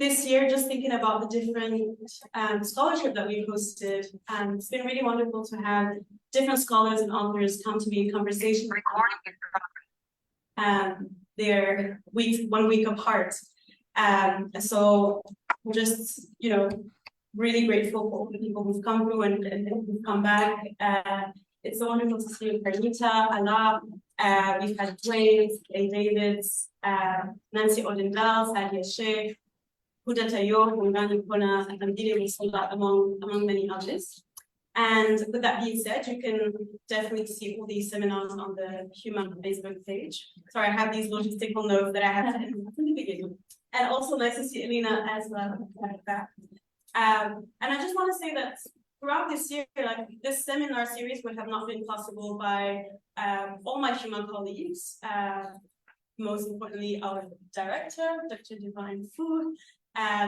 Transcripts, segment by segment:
this year, just thinking about the different scholarship that we hosted, it's been really wonderful to have different scholars and authors come to be in conversation. They're 1 week apart. So I'm just, really grateful for all the people who've come through and who've come back. It's so wonderful to see Carnita, Allah. We've had Dwayne, A. Davids, Nancy Odendal, Sadia Sheikh, Huda Tayo, Mungani Kona, and Dili Musula, among many others. And with that being said, you can definitely see all these seminars on the Huma Facebook page. Sorry, I have these logistical notes that I have to end in the beginning. And also nice to see Alina as well. And I just want to say that throughout this year, this seminar series would have not been possible by all my Huma colleagues. Most importantly, our director, Dr. Divine Food,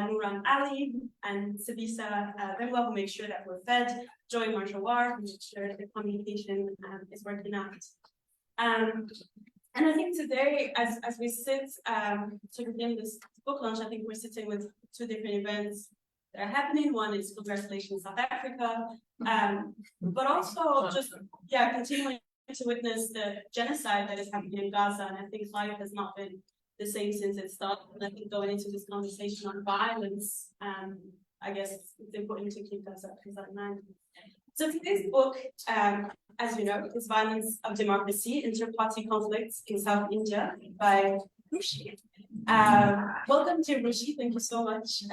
Nuran Ali, and Sabisa Bemwa, who make sure that we're fed, Joy Marjawar, who makes sure the communication is working out. And I think today, as we sit to begin this book launch, I think we're sitting with two different events that are happening. One is congratulations South Africa, but also just, continuing to witness the genocide that is happening in Gaza. And I think life has not been the same since it started. And I think going into this conversation on violence, I guess it's important to keep that in mind. So today's book, as you know, is Violence of Democracy, Inter-Party Conflicts in South India by Ruchi. Welcome to Ruchi, thank you so much.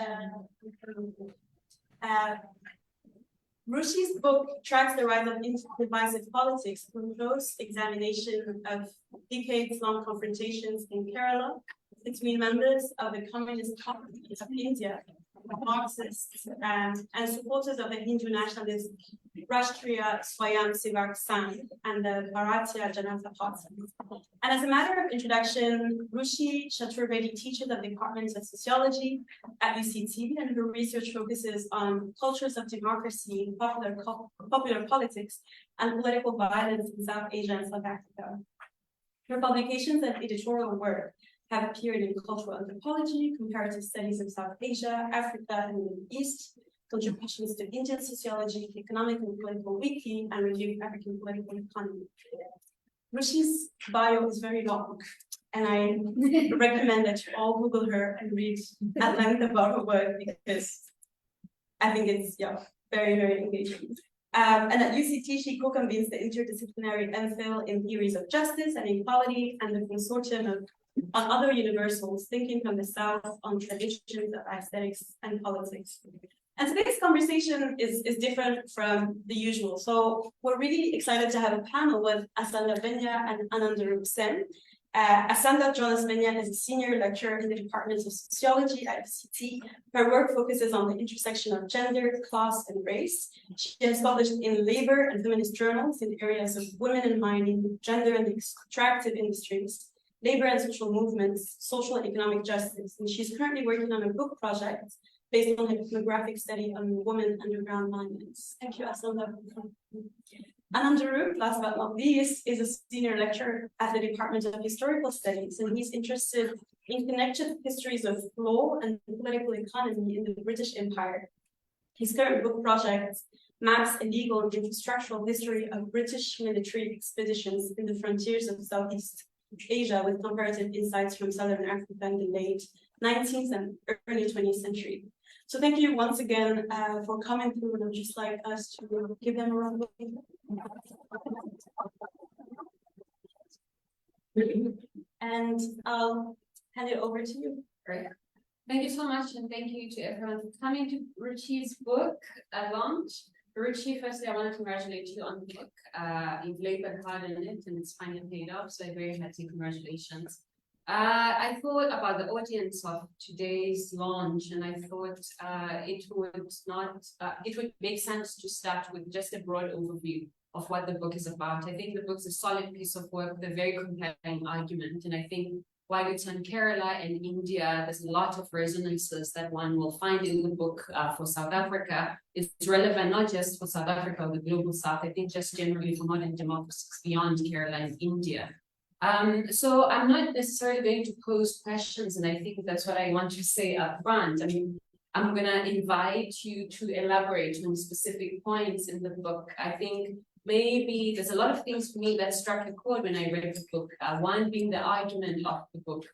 Ruchi's book tracks the rise of divisive politics through close examination of decades-long confrontations in Kerala between members of the Communist Party of India, Marxists, and supporters of the Hindu nationalist Rashtriya Swayam Sevak Sangh and the Bharatiya Janata Party. And as a matter of introduction, Ruchi Chaturvedi teaches at the Department of Sociology at UCT, and her research focuses on cultures of democracy, popular politics, and political violence in South Asia and South Africa. Her publications and editorial work have appeared in cultural anthropology, comparative studies of South Asia, Africa, and the Middle East, contributions to Indian sociology, economic and political wiki, and review of African political economy. Ruchi's bio is very long, and I recommend that you all Google her and read at length about her work, because I think it's very, very engaging. And at UCT, she co-convenes the interdisciplinary MPhil in theories of justice and equality and the consortium on other universals, thinking from the South on traditions of aesthetics and politics. And today's conversation is different from the usual. So we're really excited to have a panel with Asanda Benya and Anandarup Sen. Asanda Jonas Benya is a senior lecturer in the Department of Sociology at FCT. Her work focuses on the intersection of gender, class, and race. She has published in labor and feminist journals in areas of women and mining, gender and extractive industries, labor and social movements, social and economic justice. And she's currently working on a book project based on an ethnographic study on women underground miners. Thank you, Asanda. Anandarup, last but not least, is a senior lecturer at the Department of Historical Studies, and he's interested in connected histories of law and political economy in the British Empire. His current book project maps a legal and infrastructural history of British military expeditions in the frontiers of Southeast Asia, with comparative insights from Southern Africa in the late 19th and early 20th century. So thank you once again for coming through, and I'd just like us to give them a round of applause. And I'll hand it over to you. Great. Thank you so much, and thank you to everyone for coming to Ruchi's book launch. Ruchi, firstly, I want to congratulate you on the book. You've labored hard on it, and it's finally paid off, so very hearty congratulations. I thought about the audience of today's launch, and I thought it would make sense to start with just a broad overview of what the book is about. I think the book's a solid piece of work with a very compelling argument, and I think while it's on Kerala and India, there's a lot of resonances that one will find in the book for South Africa. It's relevant not just for South Africa or the global South, I think just generally for modern democracies beyond Kerala and India. So I'm not necessarily going to pose questions, and I think that's what I want to say up front. I mean, I'm gonna invite you to elaborate on specific points in the book. I think maybe there's a lot of things for me that struck a chord when I read the book. One being the argument of the book.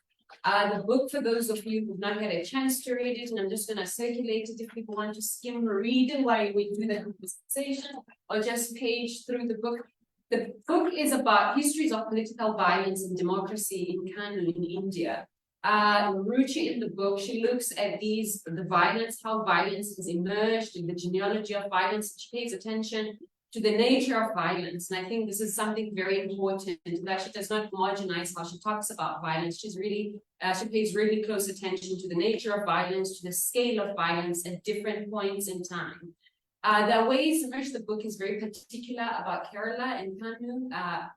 The book, for those of you who've not had a chance to read it, and I'm just gonna circulate it if people want to skim read it while we do the conversation, or just page through the book. The book is about histories of political violence and democracy in Kanu in India. Ruchi in the book, she looks at the violence, how violence has emerged, in the genealogy of violence. She pays attention to the nature of violence. And I think this is something very important, that she does not homogenize how she talks about violence. She's really, she pays really close attention to the nature of violence, to the scale of violence at different points in time. There are ways in which the book is very particular about Kerala and Kanu,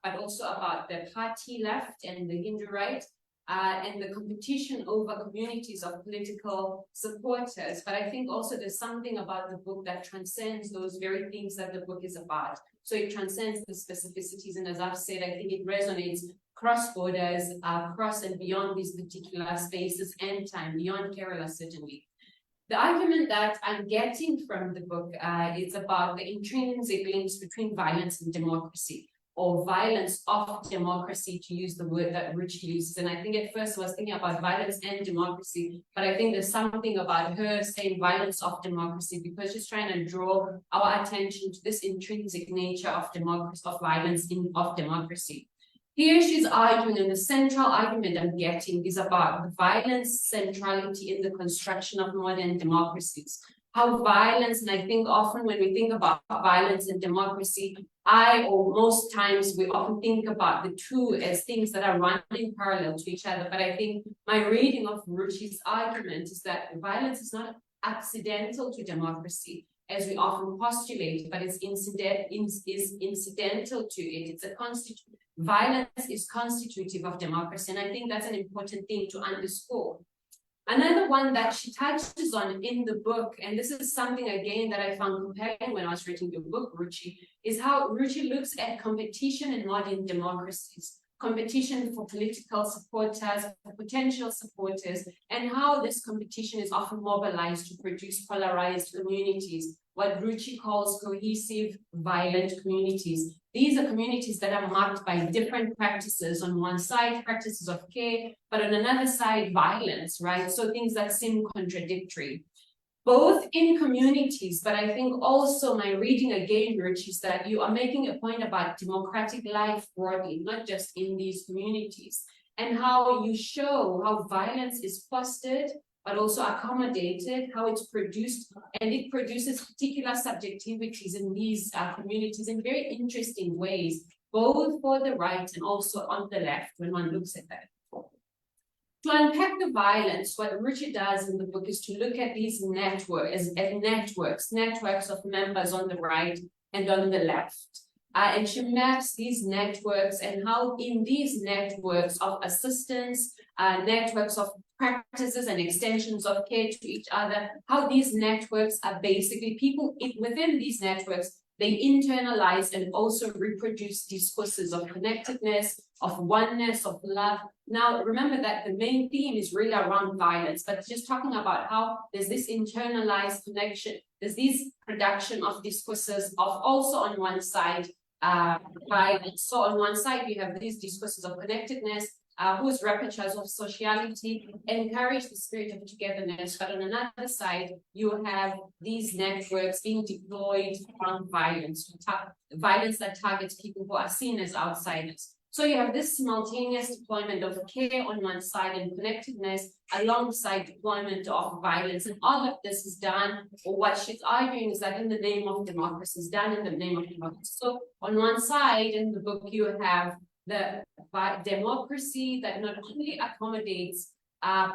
but also about the party left and the Hindu right, and the competition over communities of political supporters. But I think also there's something about the book that transcends those very things that the book is about. So it transcends the specificities, and as I've said, I think it resonates cross borders, across and beyond these particular spaces and time, beyond Kerala certainly. The argument that I'm getting from the book is about the intrinsic links between violence and democracy, or violence of democracy, to use the word that Ruchi uses. And I think at first I was thinking about violence and democracy, but I think there's something about her saying violence of democracy, because she's trying to draw our attention to this intrinsic nature of democracy, of violence of democracy. Here she's arguing, and the central argument I'm getting is about the violence centrality in the construction of modern democracies. How violence, and I think often when we think about violence and democracy, or most times we often think about the two as things that are running parallel to each other. But I think my reading of Ruchi's argument is that violence is not accidental to democracy, as we often postulate, but it's incidental to it. It's a violence is constitutive of democracy, and I think that's an important thing to underscore. Another one that she touches on in the book, and this is something again that I found compelling when I was reading the book, Ruchi, is how Ruchi looks at competition in modern democracies, competition for political supporters, for potential supporters, and how this competition is often mobilized to produce polarized communities, what Ruchi calls cohesive, violent communities. These are communities that are marked by different practices. On one side, practices of care, but on another side, violence, right? So things that seem contradictory, both in communities, but I think also my reading again, Ruchi, is that you are making a point about democratic life broadly, not just in these communities, and how you show how violence is fostered, but also accommodated, how it's produced, and it produces particular subjectivities in these communities in very interesting ways, both for the right and also on the left when one looks at that. To unpack the violence, what Ruchi does in the book is to look at these networks of members on the right and on the left. And she maps these networks and how in these networks of assistance, networks of practices and extensions of care to each other, how these networks are basically people within these networks, they internalize and also reproduce discourses of connectedness, of oneness, of love. Now, remember that the main theme is really around violence, but just talking about how there's this internalized connection, there's this production of discourses of also on one side, violence. So on one side, you have these discourses of connectedness, whose repertoires of sociality encourage the spirit of togetherness. But on another side, you have these networks being deployed from violence, violence that targets people who are seen as outsiders. So you have this simultaneous deployment of care on one side and connectedness alongside deployment of violence. And all of this is done, or what she's arguing is that in the name of democracy, is done in the name of democracy. So on one side in the book, you have the democracy that not only accommodates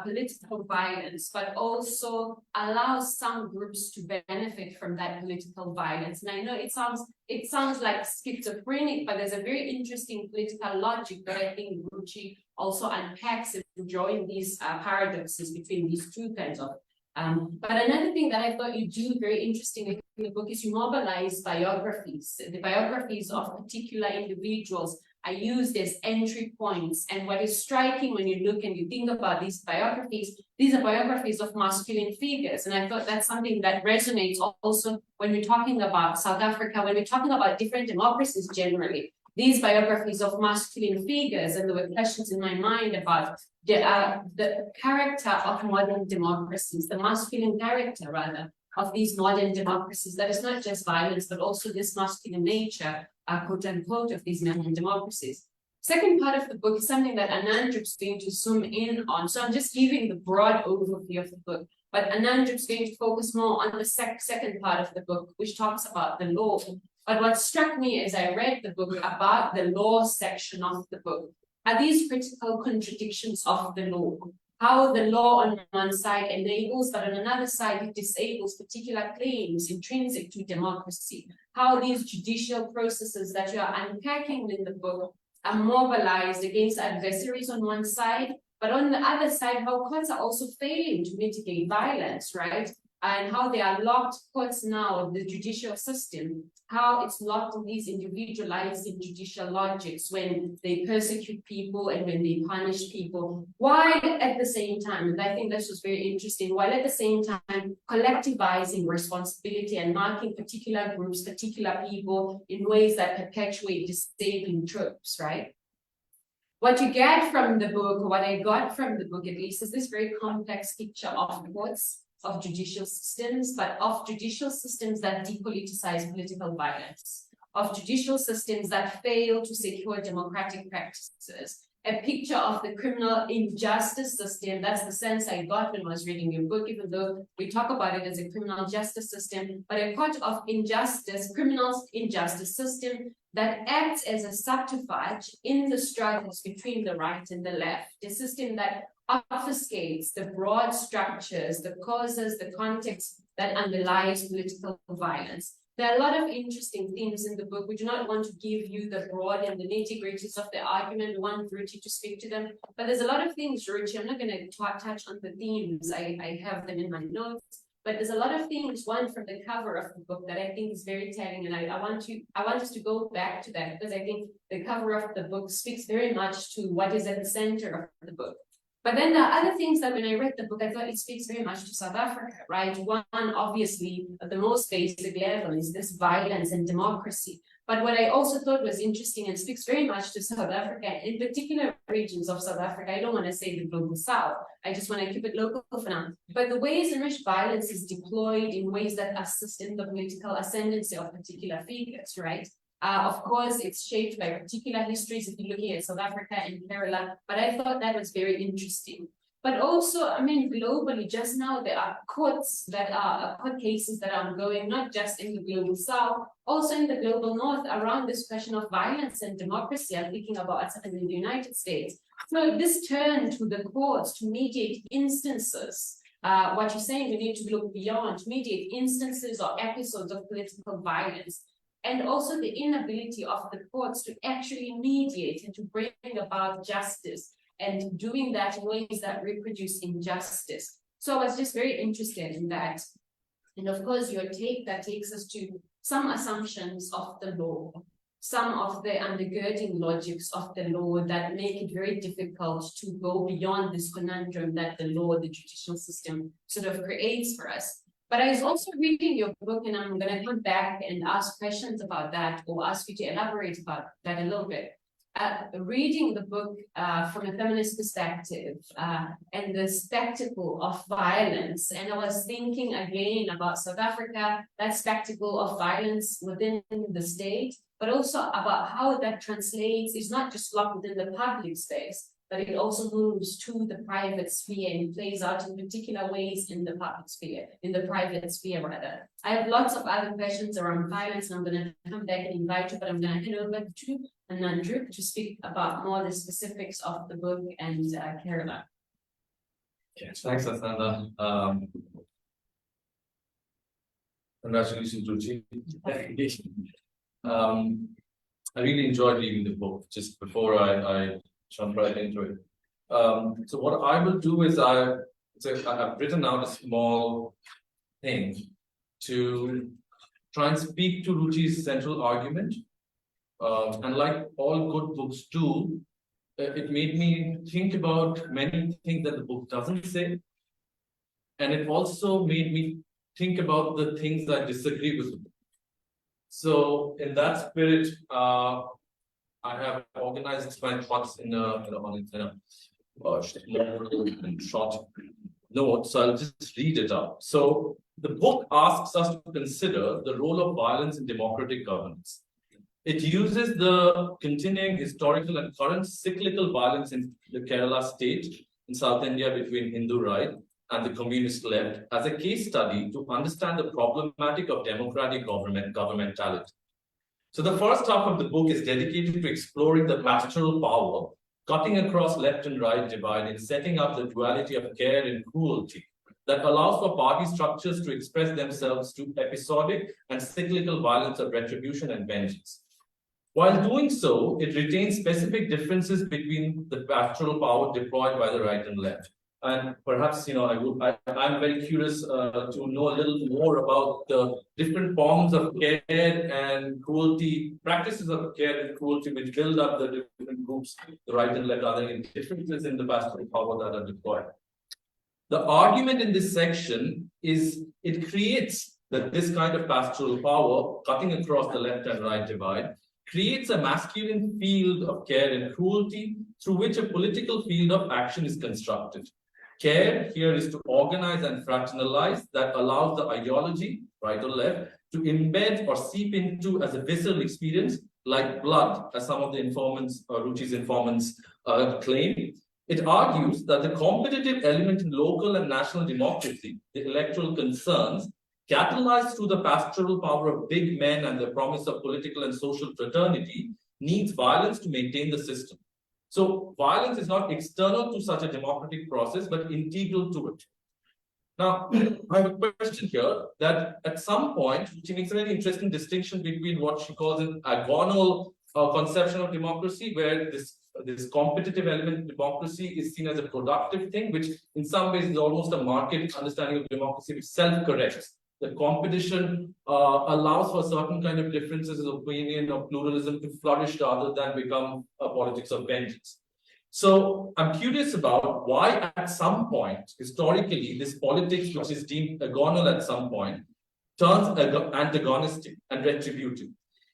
political violence, but also allows some groups to benefit from that political violence. And I know it sounds like schizophrenic, but there's a very interesting political logic that I think Ruchi also unpacks in drawing these paradoxes between these two kinds of. But another thing that I thought you do very interesting in the book is you mobilize biographies, the biographies of particular individuals. are used as entry points. And what is striking when you look and you think about these are biographies of masculine figures. And I thought that's something that resonates also when we're talking about South Africa, when we're talking about different democracies generally. These biographies of masculine figures, and there were questions in my mind about the character of modern democracies, the masculine character rather, of these modern democracies, that is not just violence, but also this masculine nature, quote unquote, of these modern democracies. Second part of the book is something that Anandrup's going to zoom in on. So I'm just giving the broad overview of the book, but Anandrup's going to focus more on the second part of the book, which talks about the law. But what struck me as I read the book about the law section of the book are these critical contradictions of the law. How the law on one side enables, but on another side it disables particular claims intrinsic to democracy. How these judicial processes that you are unpacking in the book are mobilized against adversaries on one side, but on the other side, how courts are also failing to mitigate violence, right? And how they are locked, courts now, the judicial system, how it's locked in these individualizing judicial logics when they persecute people and when they punish people, while at the same time, and I think this was very interesting, while at the same time collectivizing responsibility and marking particular groups, particular people in ways that perpetuate disabling tropes, right? What you get from the book, what I got from the book at least, is this very complex picture of courts, of judicial systems, but of judicial systems that depoliticize political violence, of judicial systems that fail to secure democratic practices, a picture of the criminal injustice system. That's the sense I got when I was reading your book, even though we talk about it as a criminal justice system, but a part of injustice, criminal injustice system that acts as a subterfuge in the struggles between the right and the left, a system that obfuscates the broad structures, the causes, the context that underlies political violence. There are a lot of interesting themes in the book. We do not want to give you the broad and the nitty-gritties of the argument. We want Ruchi to speak to them. But there's a lot of things, Ruchi, I'm not going to touch on the themes. I have them in my notes. But there's a lot of things, one from the cover of the book that I think is very telling. And I want us to go back to that, because I think the cover of the book speaks very much to what is at the center of the book. But then the other things that when I read the book, I thought it speaks very much to South Africa, right? One, obviously, at the most basic level is this violence and democracy. But what I also thought was interesting and speaks very much to South Africa, in particular regions of South Africa. I don't want to say the global South. I just want to keep it local for now. But the ways in which violence is deployed in ways that assist in the political ascendancy of particular figures, right? Of course, it's shaped by particular histories if you're looking at South Africa and Kerala, but I thought that was very interesting. But also, I mean, globally, just now there are court cases that are ongoing, not just in the global South, also in the global North, around this question of violence and democracy. I'm thinking about what's happening in the United States. So this turn to the courts to mediate instances. What you're saying, we need to look beyond, to mediate instances or episodes of political violence. And also the inability of the courts to actually mediate and to bring about justice, and doing that in ways that reproduce injustice. So I was just very interested in that. And of course, your take that takes us to some assumptions of the law, some of the undergirding logics of the law that make it very difficult to go beyond this conundrum that the law, the judicial system sort of creates for us. But I was also reading your book, and I'm going to come back and ask questions about that, or ask you to elaborate about that a little bit. Reading the book from a feminist perspective and the spectacle of violence, and I was thinking again about South Africa, that spectacle of violence within the state, but also about how that translates, is not just locked within the public space, but it also moves to the private sphere and plays out in particular ways in the public sphere, in the private sphere rather. I have lots of other questions around violence, and I'm going to come back and invite you, but I'm going to hand over to Anandrup to speak about more the specifics of the book and Kerala. Yes, thanks, Asanda. Congratulations, Ruchi. I really enjoyed reading the book. Just before I jump right into it. So what I will do is I have written out a small thing to try and speak to Ruchi's central argument, And like all good books do, it made me think about many things that the book doesn't say. And it also made me think about the things I disagree with the book. So in that spirit, I have organized my thoughts in a short note. So I'll just read it out. So the book asks us to consider the role of violence in democratic governance. It uses the continuing historical and current cyclical violence in the Kerala state in South India between Hindu right and the communist left as a case study to understand the problematic of democratic governmentality. So the first half of the book is dedicated to exploring the pastoral power, cutting across left and right divide in setting up the duality of care and cruelty that allows for party structures to express themselves through episodic and cyclical violence of retribution and vengeance. While doing so, it retains specific differences between the pastoral power deployed by the right and left. And perhaps, I'm very curious to know a little more about the different forms of care and cruelty, practices of care and cruelty, which build up the different groups, the right and left, are there differences in the pastoral power that are deployed. The argument in this section is it creates that this kind of pastoral power, cutting across the left and right divide, creates a masculine field of care and cruelty through which a political field of action is constructed. Care here is to organize and fractionalize that allows the ideology, right or left, to embed or seep into as a visceral experience, like blood, as some of the informants, Ruchi's informants claim. It argues that the competitive element in local and national democracy, the electoral concerns, catalyzed through the pastoral power of big men and the promise of political and social fraternity, needs violence to maintain the system. So violence is not external to such a democratic process, but integral to it. Now, I have a question here that at some point, she makes a very interesting distinction between what she calls an agonal conception of democracy, where this competitive element of democracy is seen as a productive thing, which in some ways is almost a market understanding of democracy, which self-corrects. The competition allows for certain kind of differences of opinion or pluralism to flourish rather than become a politics of vengeance. So I'm curious about why at some point, historically, this politics, which is deemed agonal at some point, turns antagonistic and retributive.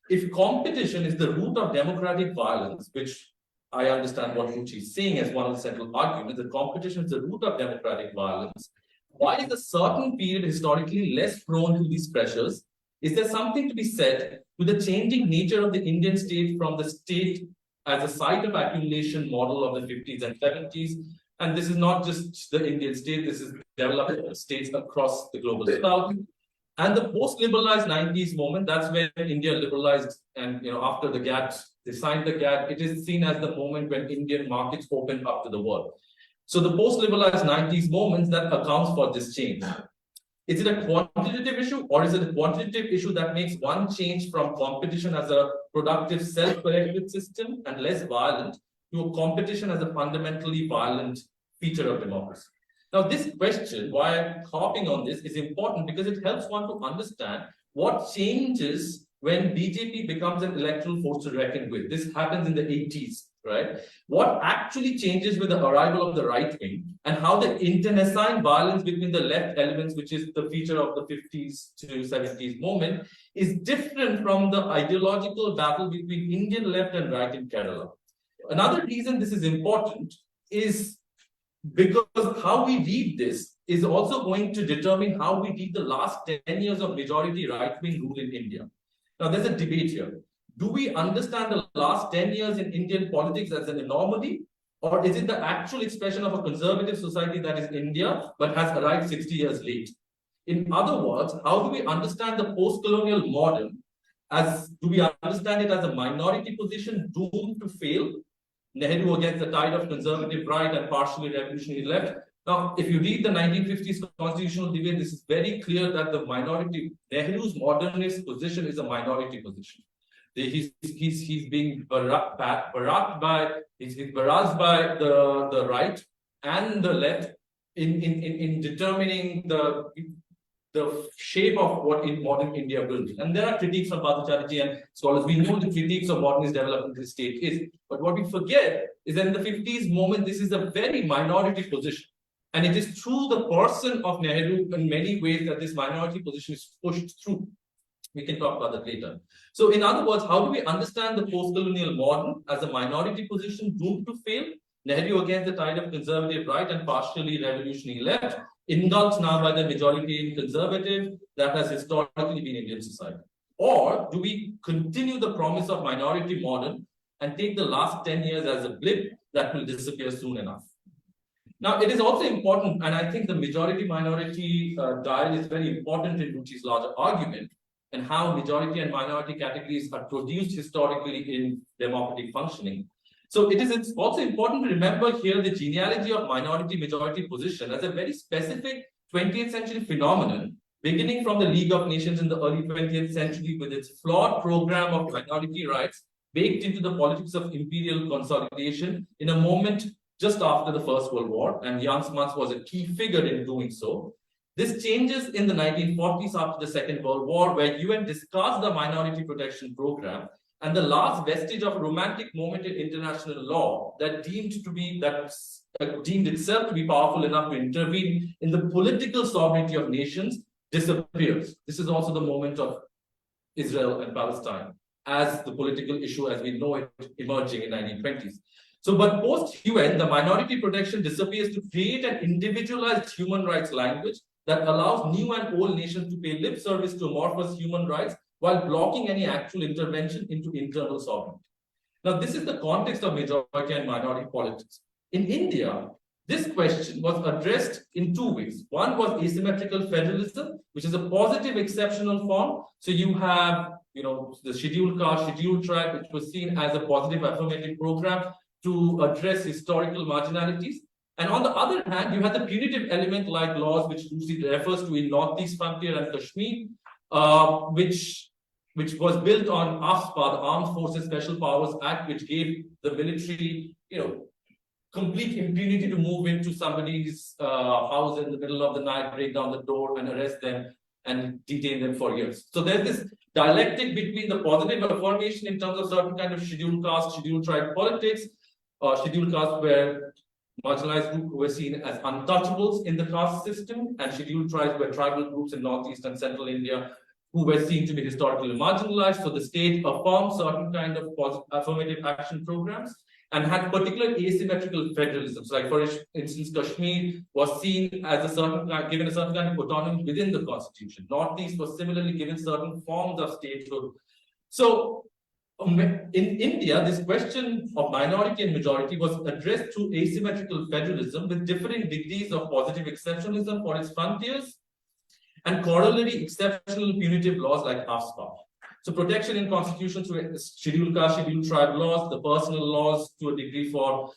If competition is the root of democratic violence, which I understand what Ruchi is saying as one of the central arguments, that competition is the root of democratic violence, why is a certain period historically less prone to these pressures? Is there something to be said to the changing nature of the Indian state from the state as a site of accumulation model of the 50s and 70s? And this is not just the Indian state, this is developed states across the global south. And the post-liberalized 90s moment, that's when India liberalized, and after the GATT, they signed the GATT, it is seen as the moment when Indian markets opened up to the world. So the post-liberalized 90s moments that accounts for this change. Is it a quantitative issue, or is it a quantitative issue that makes one change from competition as a productive self-corrective system and less violent to a competition as a fundamentally violent feature of democracy? Now, this question, why I'm harping on this, is important because it helps one to understand what changes when BJP becomes an electoral force to reckon with. This happens in the 80s. Right? What actually changes with the arrival of the right wing, and how the internecine violence between the left elements, which is the feature of the 50s to 70s moment, is different from the ideological battle between Indian left and right in Kerala. Another reason this is important is because how we read this is also going to determine how we read the last 10 years of majority right-wing rule in India. Now, there's a debate here. Do we understand the last 10 years in Indian politics as an anomaly? Or is it the actual expression of a conservative society that is India, but has arrived 60 years late? In other words, how do we understand the post-colonial modern? Do we understand it as a minority position doomed to fail? Nehru against the tide of conservative right and partially revolutionary left. Now, if you read the 1950s constitutional debate, this is very clear that the minority, Nehru's modernist position is a minority position. He's being barraged by the right and the left in determining the shape of what in modern India will be. And there are critiques from Chatterjee and scholars. We know the critiques of modernist development in the state is. But what we forget is that in the 50s moment, this is a very minority position. And it is through the person of Nehru in many ways that this minority position is pushed through. We can talk about that later. So in other words, how do we understand the post-colonial modern as a minority position doomed to fail? Nehru against the tide of conservative right and partially revolutionary left, engulfed now by the majority conservative that has historically been Indian society. Or do we continue the promise of minority modern and take the last 10 years as a blip that will disappear soon enough? Now, it is also important, and I think the majority-minority dial is very important in Ruchi's larger argument, and how majority and minority categories are produced historically in democratic functioning. So it's also important to remember here the genealogy of minority-majority position as a very specific 20th century phenomenon, beginning from the League of Nations in the early 20th century with its flawed program of minority rights baked into the politics of imperial consolidation in a moment just after the First World War, and Jan Smuts was a key figure in doing so. This changes in the 1940s after the Second World War, where UN discussed the Minority Protection Program and the last vestige of a romantic moment in international law that deemed itself to be powerful enough to intervene in the political sovereignty of nations disappears. This is also the moment of Israel and Palestine as the political issue as we know it emerging in 1920s. So, but post-UN, the minority protection disappears to create an individualized human rights language that allows new and old nations to pay lip service to amorphous human rights while blocking any actual intervention into internal sovereignty. Now, this is the context of majority and minority politics. In India, this question was addressed in two ways. One was asymmetrical federalism, which is a positive exceptional form. So you have, the scheduled caste, scheduled tribe, which was seen as a positive affirmative program to address historical marginalities. And on the other hand, you had the punitive element like laws, which Ruchi refers to in Northeast Frontier and Kashmir, which was built on AFSPA, the Armed Forces Special Powers Act, which gave the military, complete impunity to move into somebody's house in the middle of the night, break down the door and arrest them and detain them for years. So there's this dialectic between the positive affirmation in terms of certain kind of scheduled caste, scheduled tribe politics, scheduled caste where marginalized groups were seen as untouchables in the caste system, and scheduled tribes were tribal groups in Northeast and Central India who were seen to be historically marginalized. So the state affirmed certain kind of affirmative action programs and had particular asymmetrical federalisms. Like for instance, Kashmir was seen as given a certain kind of autonomy within the constitution. Northeast was similarly given certain forms of statehood. So in India, this question of minority and majority was addressed through asymmetrical federalism with differing degrees of positive exceptionalism for its frontiers and corollary exceptional punitive laws like AFSPA. So protection in constitutions through scheduled caste, scheduled tribe laws, the personal laws to a degree for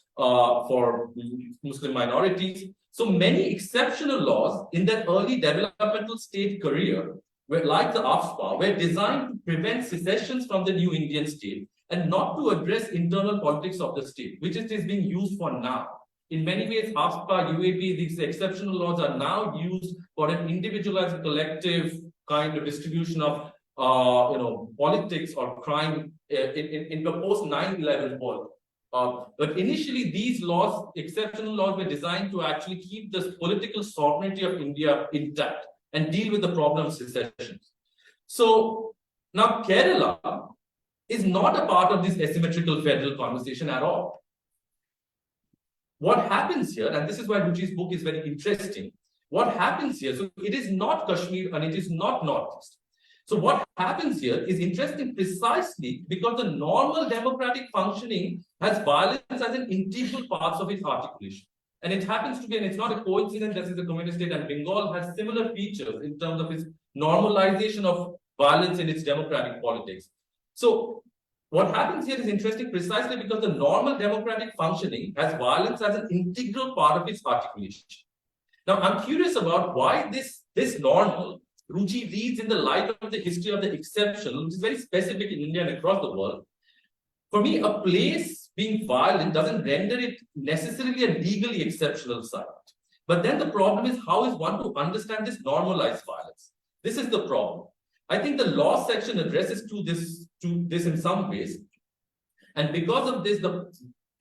Muslim minorities. So many exceptional laws in that early developmental state career like the AFSPA, were designed to prevent secessions from the new Indian state and not to address internal politics of the state, which it is being used for now. In many ways, AFSPA, UAP, these exceptional laws are now used for an individualized collective kind of distribution of politics or crime in the post 9/11 world. But initially, these laws, exceptional laws, were designed to actually keep the political sovereignty of India intact and deal with the problem of secession. So now Kerala is not a part of this asymmetrical federal conversation at all. What happens here, and this is why Ruchi's book is very interesting, what happens here, so it is not Kashmir and it is not Northeast. So what happens here is interesting precisely because the normal democratic functioning has violence as an integral part of its articulation. And it happens to be, and it's not a coincidence that it's a communist state, and Bengal has similar features in terms of its normalization of violence in its democratic politics. So what happens here is interesting precisely because the normal democratic functioning has violence as an integral part of its articulation. Now, I'm curious about why this normal Ruchi reads in the light of the history of the exceptional, which is very specific in India and across the world. For me, a place being violent doesn't render it necessarily a legally exceptional site. But then the problem is, how is one to understand this normalized violence? This is the problem. I think the law section addresses to this in some ways. And because of this,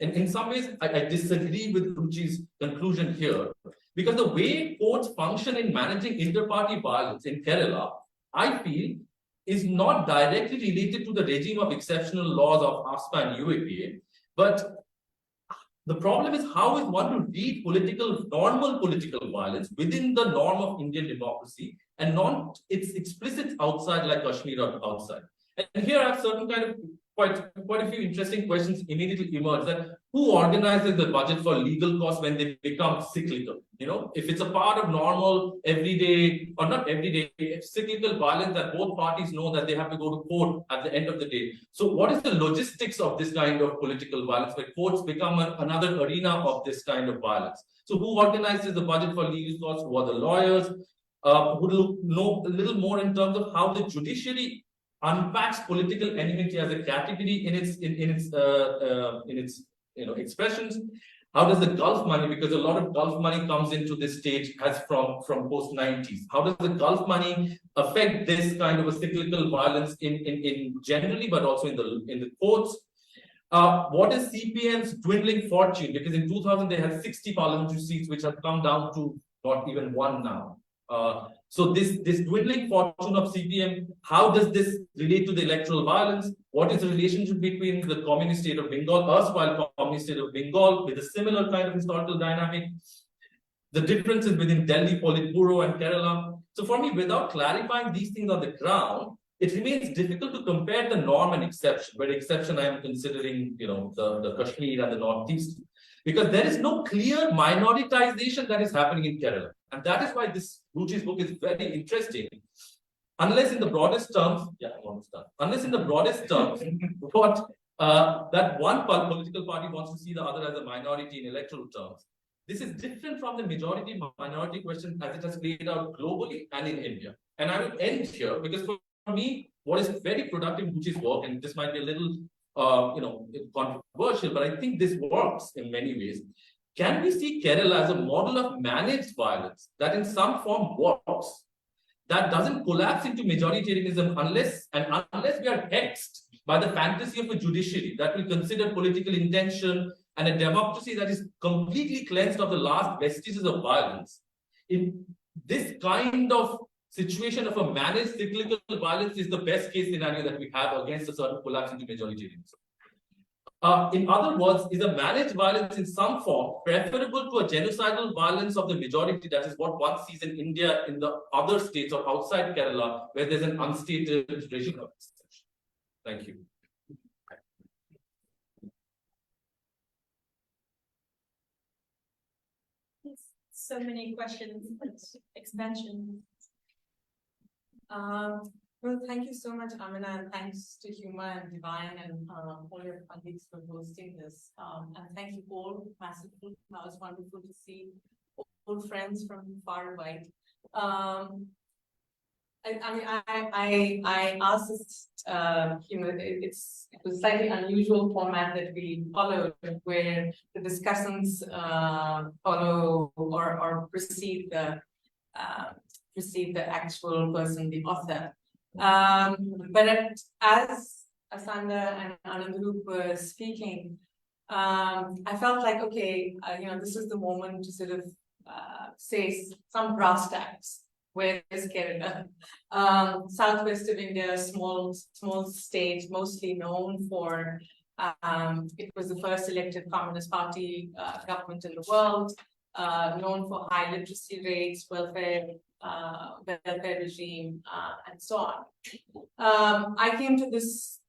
in some ways, I disagree with Ruchi's conclusion here, because the way courts function in managing inter-party violence in Kerala, I feel, is not directly related to the regime of exceptional laws of AFSPA and UAPA, but the problem is how is one to read normal political violence within the norm of Indian democracy and not its explicit outside like Kashmir or outside. And here I have certain kind of quite a few interesting questions immediately emerge, that who organizes the budget for legal costs when they become cyclical? You know, if it's a part of normal everyday, or not everyday, cyclical violence that both parties know that they have to go to court at the end of the day. So what is the logistics of this kind of political violence where courts become another arena of this kind of violence? So who organizes the budget for legal costs? Who are the lawyers? Who know a little more in terms of how the judiciary unpacks political enmity as a category in its expressions. How does the Gulf money, because a lot of Gulf money comes into this stage as from post-90s. How does the Gulf money affect this kind of a cyclical violence in generally, but also in the courts? What is CPM's dwindling fortune? Because in 2000 they had 60 parliamentary seats, which have come down to not even one now. So this dwindling fortune of CPM, how does this relate to the electoral violence? What is the relationship between the communist state of Bengal, erstwhile communist state of Bengal, with a similar kind of historical dynamic? The differences within Delhi, Politburo, and Kerala. So for me, without clarifying these things on the ground, it remains difficult to compare the norm and exception. By exception, I am considering, the Kashmir and the Northeast, because there is no clear minoritization that is happening in Kerala. And that is why this Ruchi's book is very interesting. Unless in the broadest terms, unless in the broadest terms, what that one political party wants to see the other as a minority in electoral terms. This is different from the majority-minority question as it has played out globally and in India. And I will end here because for me, what is very productive in Ruchi's work, and this might be a little controversial, but I think this works in many ways. Can we see Kerala as a model of managed violence that in some form works, that doesn't collapse into majoritarianism unless we are hexed by the fantasy of a judiciary that will consider political intention and a democracy that is completely cleansed of the last vestiges of violence? In this kind of situation of a managed cyclical violence is the best case scenario that we have against a certain collapse into majoritarianism. In other words, is a managed violence in some form preferable to a genocidal violence of the majority? That is what one sees in India, in the other states or outside Kerala, where there's an unstated regime of exception. Thank you. So many questions, expansion. Well, thank you so much, Amina, and thanks to Huma and Divine and all your colleagues for hosting this. And thank you all massively. That was wonderful to see old friends from far and wide. I asked this, it was a slightly unusual format that we followed, where the discussants follow or precede the actual person, the author. But as Asanda and Anandarup were speaking, I felt like, okay, this is the moment to sort of say some brass tacks. Where is Kerala? Southwest of India, small state, mostly known for, it was the first elected Communist Party government in the world, known for high literacy rates, welfare regime, and so on. I came to this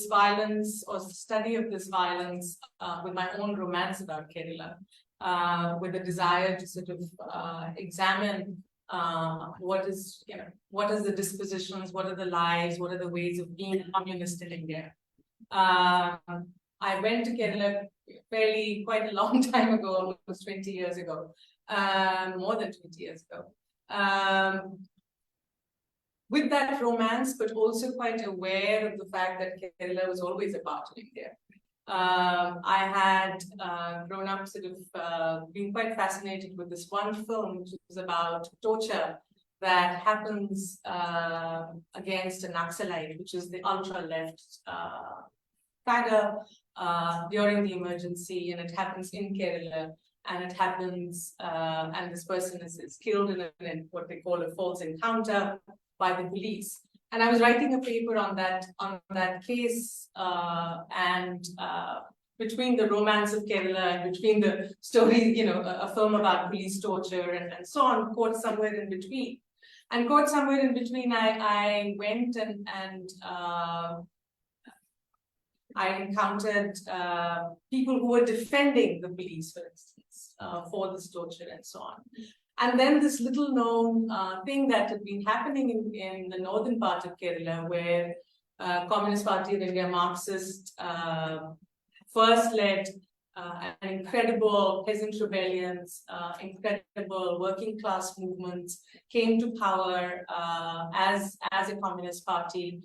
violence or study of this violence with my own romance about Kerala, with a desire to sort of examine what is the dispositions, what are the lies, what are the ways of being communist in India. I went to Kerala quite a long time ago, almost 20 years ago, more than 20 years ago. With that romance, but also quite aware of the fact that Kerala was always a part of India. I had grown up sort of being quite fascinated with this one film, which was about torture that happens against a Naxalite, which is the ultra-left cadre during the emergency, and it happens in Kerala, and it happens, and this person is killed in what they call a false encounter by the police. And I was writing a paper on that case, and between the romance of Kerala and between the story, a film about police torture and so on, caught somewhere in between. And caught somewhere in between, I went and I encountered people who were defending the police, for instance, for this torture and so on. And then this little known thing that had been happening in the northern part of Kerala, where Communist Party of India Marxist first led an incredible peasant rebellions, incredible working class movements, came to power as a communist party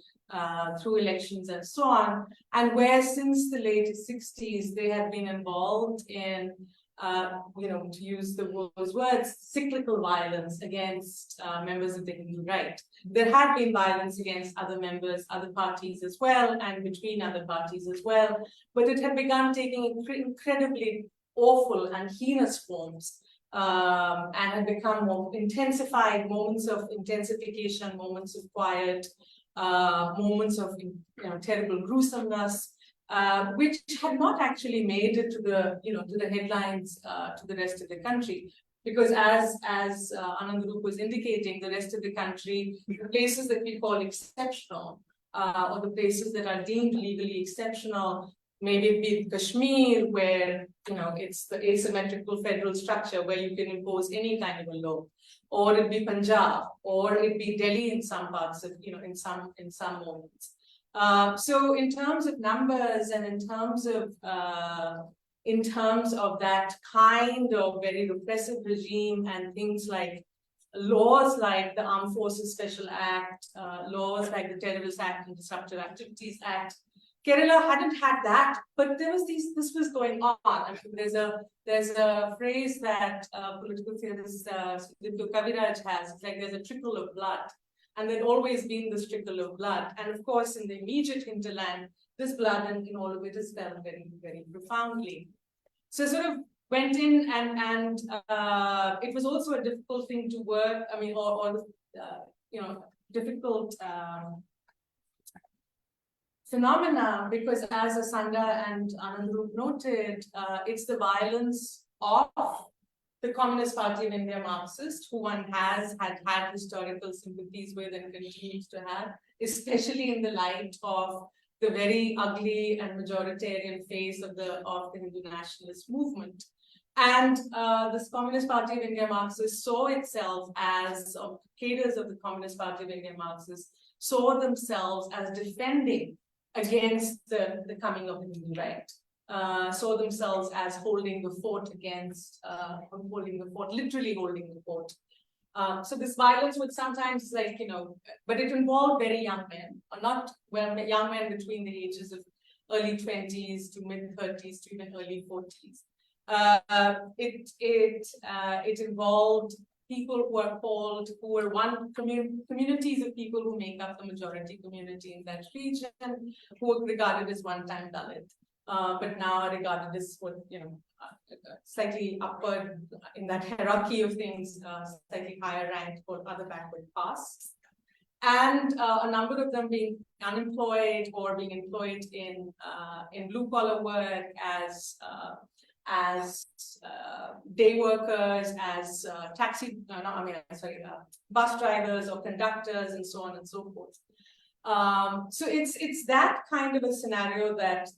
through elections and so on, and where since the late 60s they had been involved in, to use those words, cyclical violence against members of the Hindu right. There had been violence against other members, other parties as well, and between other parties as well, but it had begun taking incredibly awful and heinous forms, and had become more intensified, moments of intensification, moments of quiet, moments of terrible gruesomeness, which had not actually made it to the headlines to the rest of the country. Because as Anandarup was indicating, the rest of the country, the places that we call exceptional, or the places that are deemed legally exceptional, maybe it be Kashmir, where it's the asymmetrical federal structure where you can impose any kind of a law, or it be Punjab, or it be Delhi in some parts of, in some moments. So in terms of numbers and in terms of that kind of very repressive regime and things like laws like the Armed Forces Special Act, laws like the Terrorist Act and Disruptive Activities Act, Kerala hadn't had that, but this was going on. I mean, there's a phrase that political theorist Sudipto Kaviraj has. It's like there's a trickle of blood, and there'd always been this trickle of blood. And of course, in the immediate hinterland, this blood and in all of it is felt very, very profoundly. So sort of went in, and it was also a difficult thing to work. I mean, difficult. Phenomena, because as Asanda and Anandarup noted, it's the violence of the Communist Party of India Marxist, who one had historical sympathies with and continues to have, especially in the light of the very ugly and majoritarian face of the Hindu nationalist movement. And this Communist Party of India Marxist saw itself as, cadres of the Communist Party of India Marxist saw themselves as defending against the coming of the Hindu right, saw themselves as holding the fort against, literally holding the fort. So this violence would sometimes, but it involved very young men, or not, young men between the ages of early 20s to mid 30s to even early 40s. It involved people who were communities of people who make up the majority community in that region, who were regarded as one-time Dalit, but now are regarded as slightly upward in that hierarchy of things, slightly higher ranked for other backward castes. And a number of them being unemployed or being employed in blue-collar work as day workers, as bus drivers or conductors, and so on and so forth. So it's that kind of a scenario that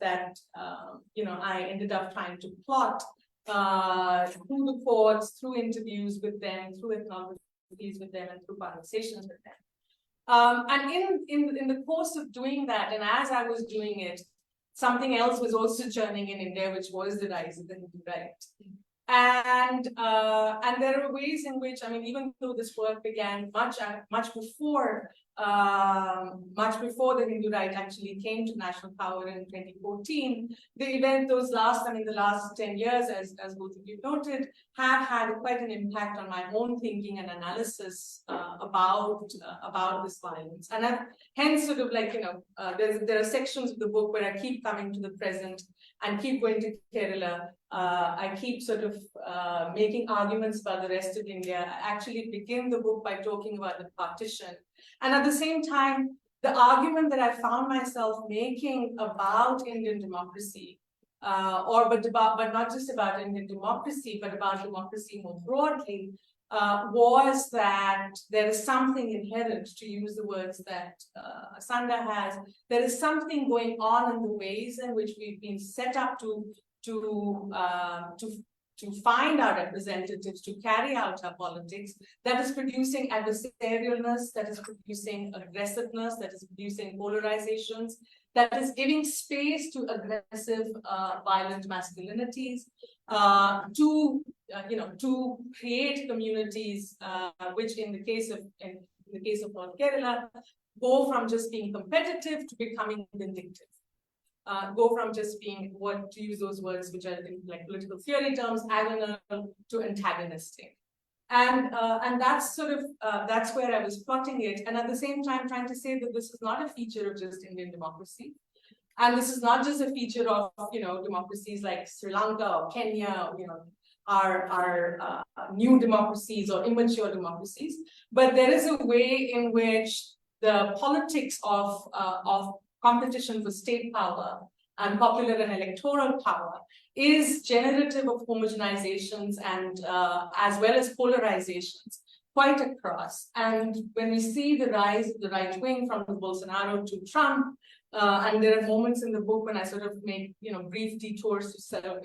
I ended up trying to plot through the courts, through interviews with them, through ethnographies with them, and through conversations with them. And in the course of doing that, and as I was doing it, something else was also churning in India, which was the rise of the Hindu right. And there are ways in which, even though this work began much before much before the Hindu right actually came to national power in 2014, the event the last 10 years, as both of you noted, have had quite an impact on my own thinking and analysis about this violence. And hence, sort of like, there are sections of the book where I keep coming to the present and keep going to Kerala. I keep sort of making arguments about the rest of India. I actually begin the book by talking about the partition. And at the same time, the argument that I found myself making about Indian democracy, but not just about Indian democracy, but about democracy more broadly, was that there is something inherent, to use the words that Asanda has, there is something going on in the ways in which we've been set up to find our representatives, to carry out our politics, that is producing adversarialness, that is producing aggressiveness, that is producing polarizations, that is giving space to aggressive, violent masculinities, to create communities which, in the case of North Kerala, go from just being competitive to becoming vindictive. Go from just being, to use those words which are in like political theory terms, agonal to antagonistic. And that's sort of, that's where I was plotting it. And at the same time, trying to say that this is not a feature of just Indian democracy. And this is not just a feature of, democracies like Sri Lanka or Kenya, our new democracies or immature democracies. But there is a way in which the politics of competition for state power and popular and electoral power is generative of homogenizations and as well as polarizations quite across. And when we see the rise of the right wing from Bolsonaro to Trump, and there are moments in the book when I sort of make brief detours to sort of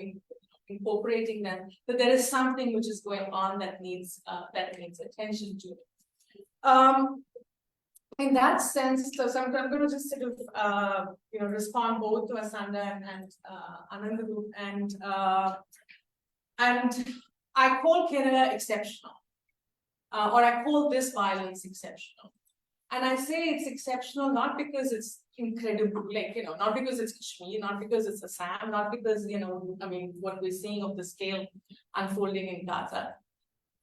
incorporating them, that there is something which is going on that needs attention to. In that sense, so I'm going to just sort of respond both to Asanda and Anandarup, and I call Kerala exceptional, or I call this violence exceptional, and I say it's exceptional not because it's incredible, not because it's Kashmir, not because it's Assam, not because what we're seeing of the scale unfolding in Gaza.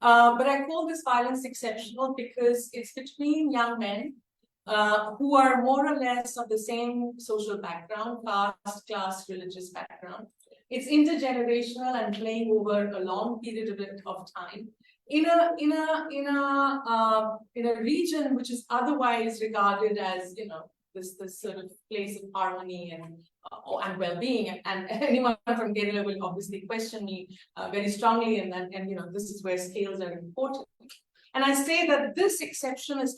But I call this violence exceptional because it's between young men who are more or less of the same social background, caste, class, religious background. It's intergenerational and playing over a long period of time in a region which is otherwise regarded as this sort of place of harmony and well-being, and anyone from Kerala will obviously question me very strongly in that, and this is where scales are important. And I say that this exception is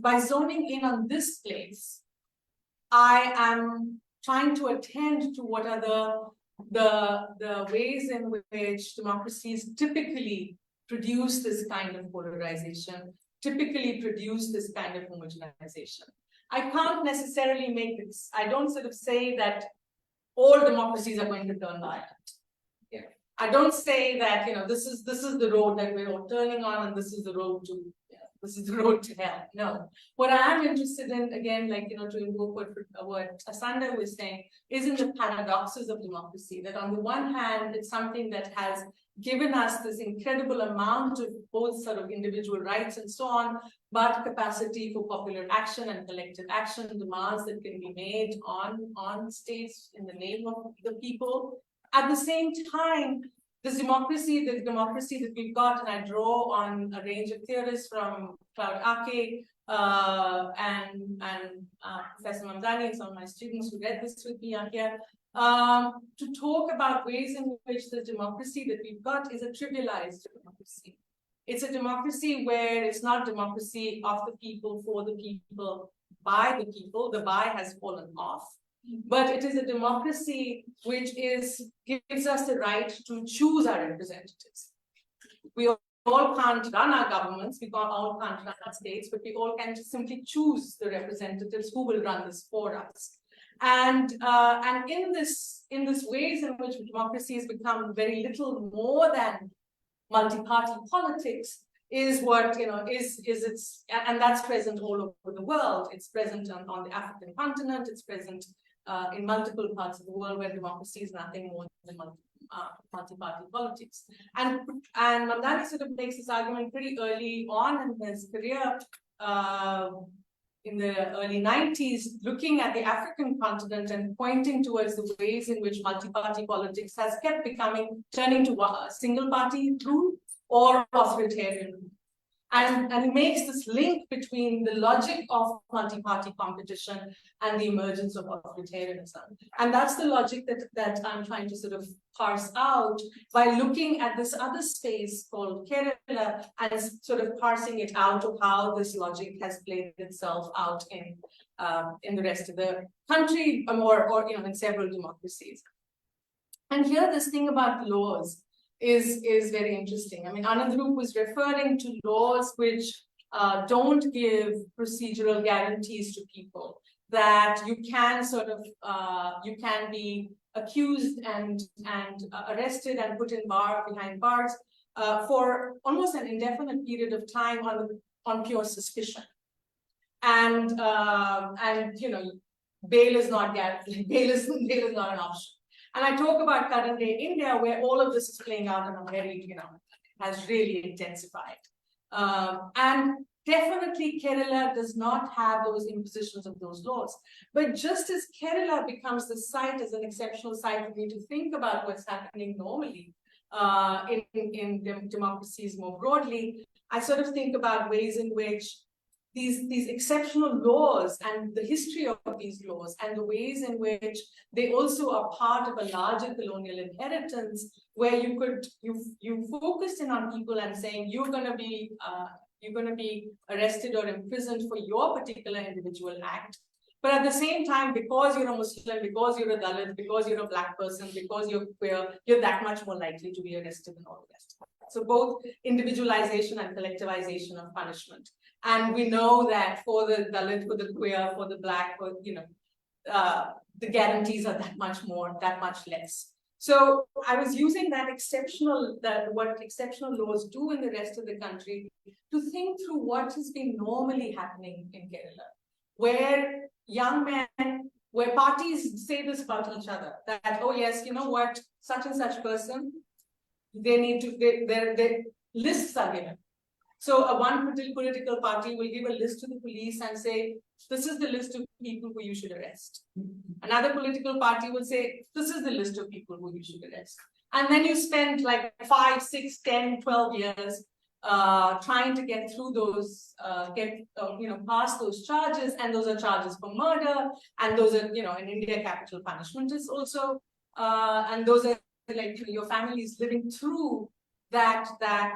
by zoning in on this place, I am trying to attend to what are the ways in which democracies typically produce this kind of polarization, typically produce this kind of homogenization. I can't necessarily make this. I don't sort of say that all democracies are going to turn violent. I don't say that this is the road that we're all turning on, and this is the road to hell. No. What I am interested in, again, to invoke what Asanda was saying, is in the paradoxes of democracy. That on the one hand, it's something that has given us this incredible amount of both sort of individual rights and so on, but capacity for popular action and collective action, demands that can be made on states in the name of the people. At the same time, the democracy that we've got, and I draw on a range of theorists from Claude Ake and Professor Mamdani and some of my students who read this with me are here, to talk about ways in which the democracy that we've got is a trivialized democracy. It's a democracy where it's not democracy of the people, for the people, by the people. The by has fallen off. But it is a democracy which gives us the right to choose our representatives. We all can't run our governments, we all can't run our states, but we all can simply choose the representatives who will run this for us. And in this ways in which democracy has become very little more than multi-party politics, is what, is it's, and that's present all over the world. It's present on the African continent, it's present in multiple parts of the world where democracy is nothing more than multi-party politics. And Mamdani sort of makes this argument pretty early on in his career, in the early 90s, looking at the African continent and pointing towards the ways in which multi-party politics has kept turning to a single-party rule or authoritarian rule. And it makes this link between the logic of multi-party competition and the emergence of authoritarianism. And that's the logic that I'm trying to sort of parse out by looking at this other space called Kerala and sort of parsing it out of how this logic has played itself out in the rest of the country or in several democracies. And here, this thing about laws is very interesting. I mean, Anandrup was referring to laws which don't give procedural guarantees to people, that you can sort of, you can be accused and arrested and put in behind bars for almost an indefinite period of time on pure suspicion. And bail is not guaranteed, bail is not an option. And I talk about current day India, where all of this is playing out in a very, has really intensified. And definitely Kerala does not have those impositions of those laws. But just as Kerala becomes the site, as an exceptional site for me to think about what's happening normally in democracies more broadly, I sort of think about ways in which these exceptional laws and the history of these laws and the ways in which they also are part of a larger colonial inheritance, where you focused in on people and saying you're going to be arrested or imprisoned for your particular individual act. But at the same time, because you're a Muslim, because you're a Dalit, because you're a Black person, because you're queer, you're that much more likely to be arrested and all the rest. So both individualization and collectivization of punishment. And we know that for the Dalit, for the queer, for the Black, for, the guarantees are that much less. So I was using what exceptional laws do in the rest of the country to think through what has been normally happening in Kerala, where young men, where parties say this about each other, that, oh yes, you know what, such and such person, their lists are given. So one political party will give a list to the police and say, this is the list of people who you should arrest. Another political party will say, this is the list of people who you should arrest. And then you spend like 5, 6, 10, 12 years trying to get through those, past those charges, and those are charges for murder, and those are, in India, capital punishment is also, and those are like your family is living through that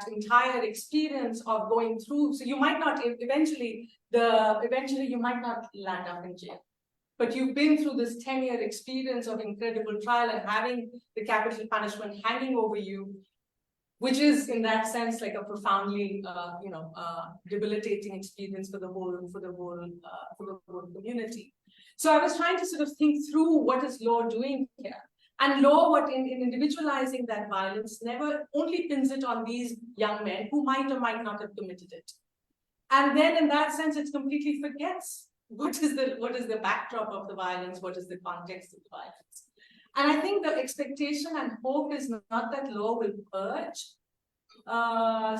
entire experience of going through. So you might not eventually you might not land up in jail, but you've been through this 10-year experience of incredible trial and having the capital punishment hanging over you, which is in that sense like a profoundly debilitating experience for the whole community. So I was trying to sort of think through what is law doing here. And law, in individualizing that violence, never only pins it on these young men who might or might not have committed it. And then in that sense, it completely forgets what is the backdrop of the violence, what is the context of the violence. And I think the expectation and hope is not that law will purge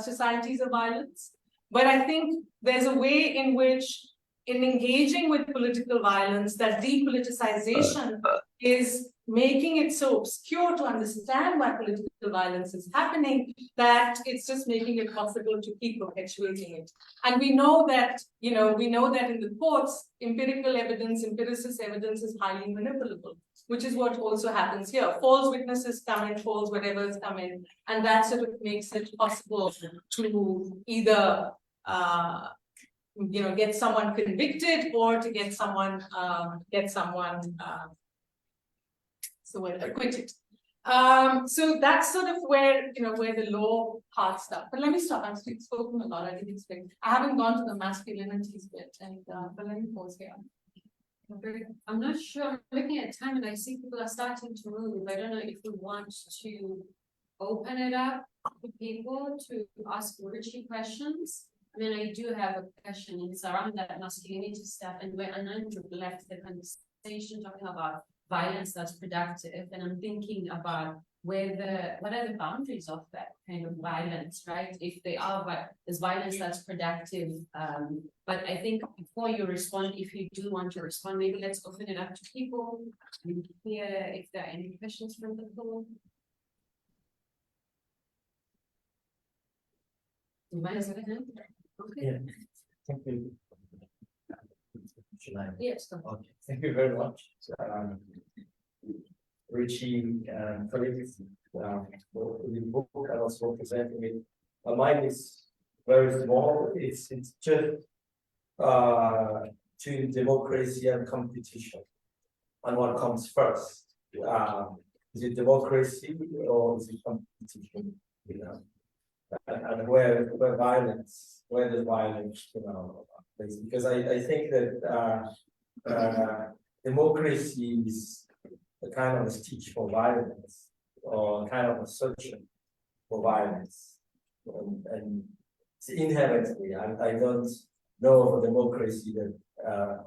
societies of violence, but I think there's a way in which, in engaging with political violence, that depoliticization is making it so obscure to understand why political violence is happening, that it's just making it possible to keep perpetuating it. And we know that, in the courts, empiricist evidence is highly manipulable, which is what also happens here. False witnesses come in, false whatever's come in, and that sort of makes it possible to either get someone convicted or to get someone acquitted. So that's sort of where the law part stuff. But let me stop. I've spoken a lot. I didn't expect. I haven't gone to the masculinities bit, but let me pause here. I'm not sure. I'm looking at time and I see people are starting to move. I don't know if we want to open it up people to ask Ruchi questions. I mean, I do have a question. It's around that masculinity stuff, and where Anand left the conversation talking about violence that's productive, and I'm thinking about what are the boundaries of that kind of violence, right? If they are, there's violence that's productive. But I think before you respond, if you do want to respond, maybe let's open it up to people and hear if there are any questions from the floor. Okay. Yeah, thank you. Should I? Yes. Okay, thank you very much. Ruchi and colleagues, for the book and also presenting it. Mine is very small. It's just between democracy and competition, and what comes first. Is it democracy or is it competition? You know, and where does violence, you know, place? Because I think that democracy is a kind of a stitch for violence, or kind of a solution for violence, and it's inherently. I don't know of a democracy that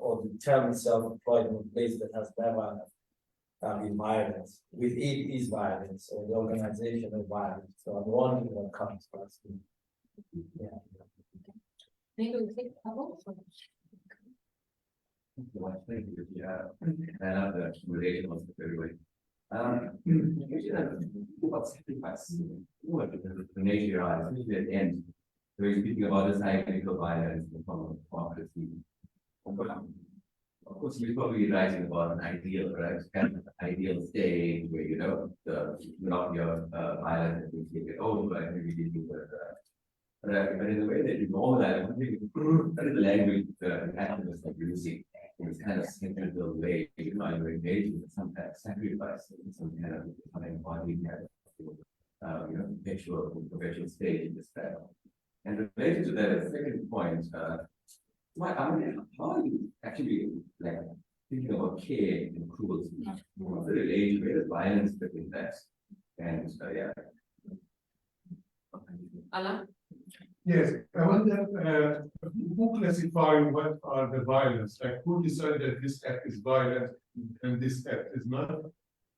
or the term self-employment place that has never been violence. With it is violence, or the organization of violence. So I'm wondering what comes first. Yeah. Maybe we'll take a couple. Thank you. Yeah, I love the relation of the very way. What sacrifice? What the nature, especially at the end, where you're speaking about the cyclical violence in the form of democracy. Of course, you're probably writing about an ideal, right? Kind of an ideal state where you know your violence and you take it over, and maybe you do but in the way that you normalize, I think the language the activists are using in this kind of sentimental way, you know, you're engaging with some kind of sacrifice, some kind of embodied kind of perpetual state in this battle. And related to that, the second point, how are you actually like thinking about care and cruelty? What's the relation? Where does violence fit in that? And yeah. Alan? Yes, I wonder who classify what are the violence? Like who decide that this act is violent and this act is not?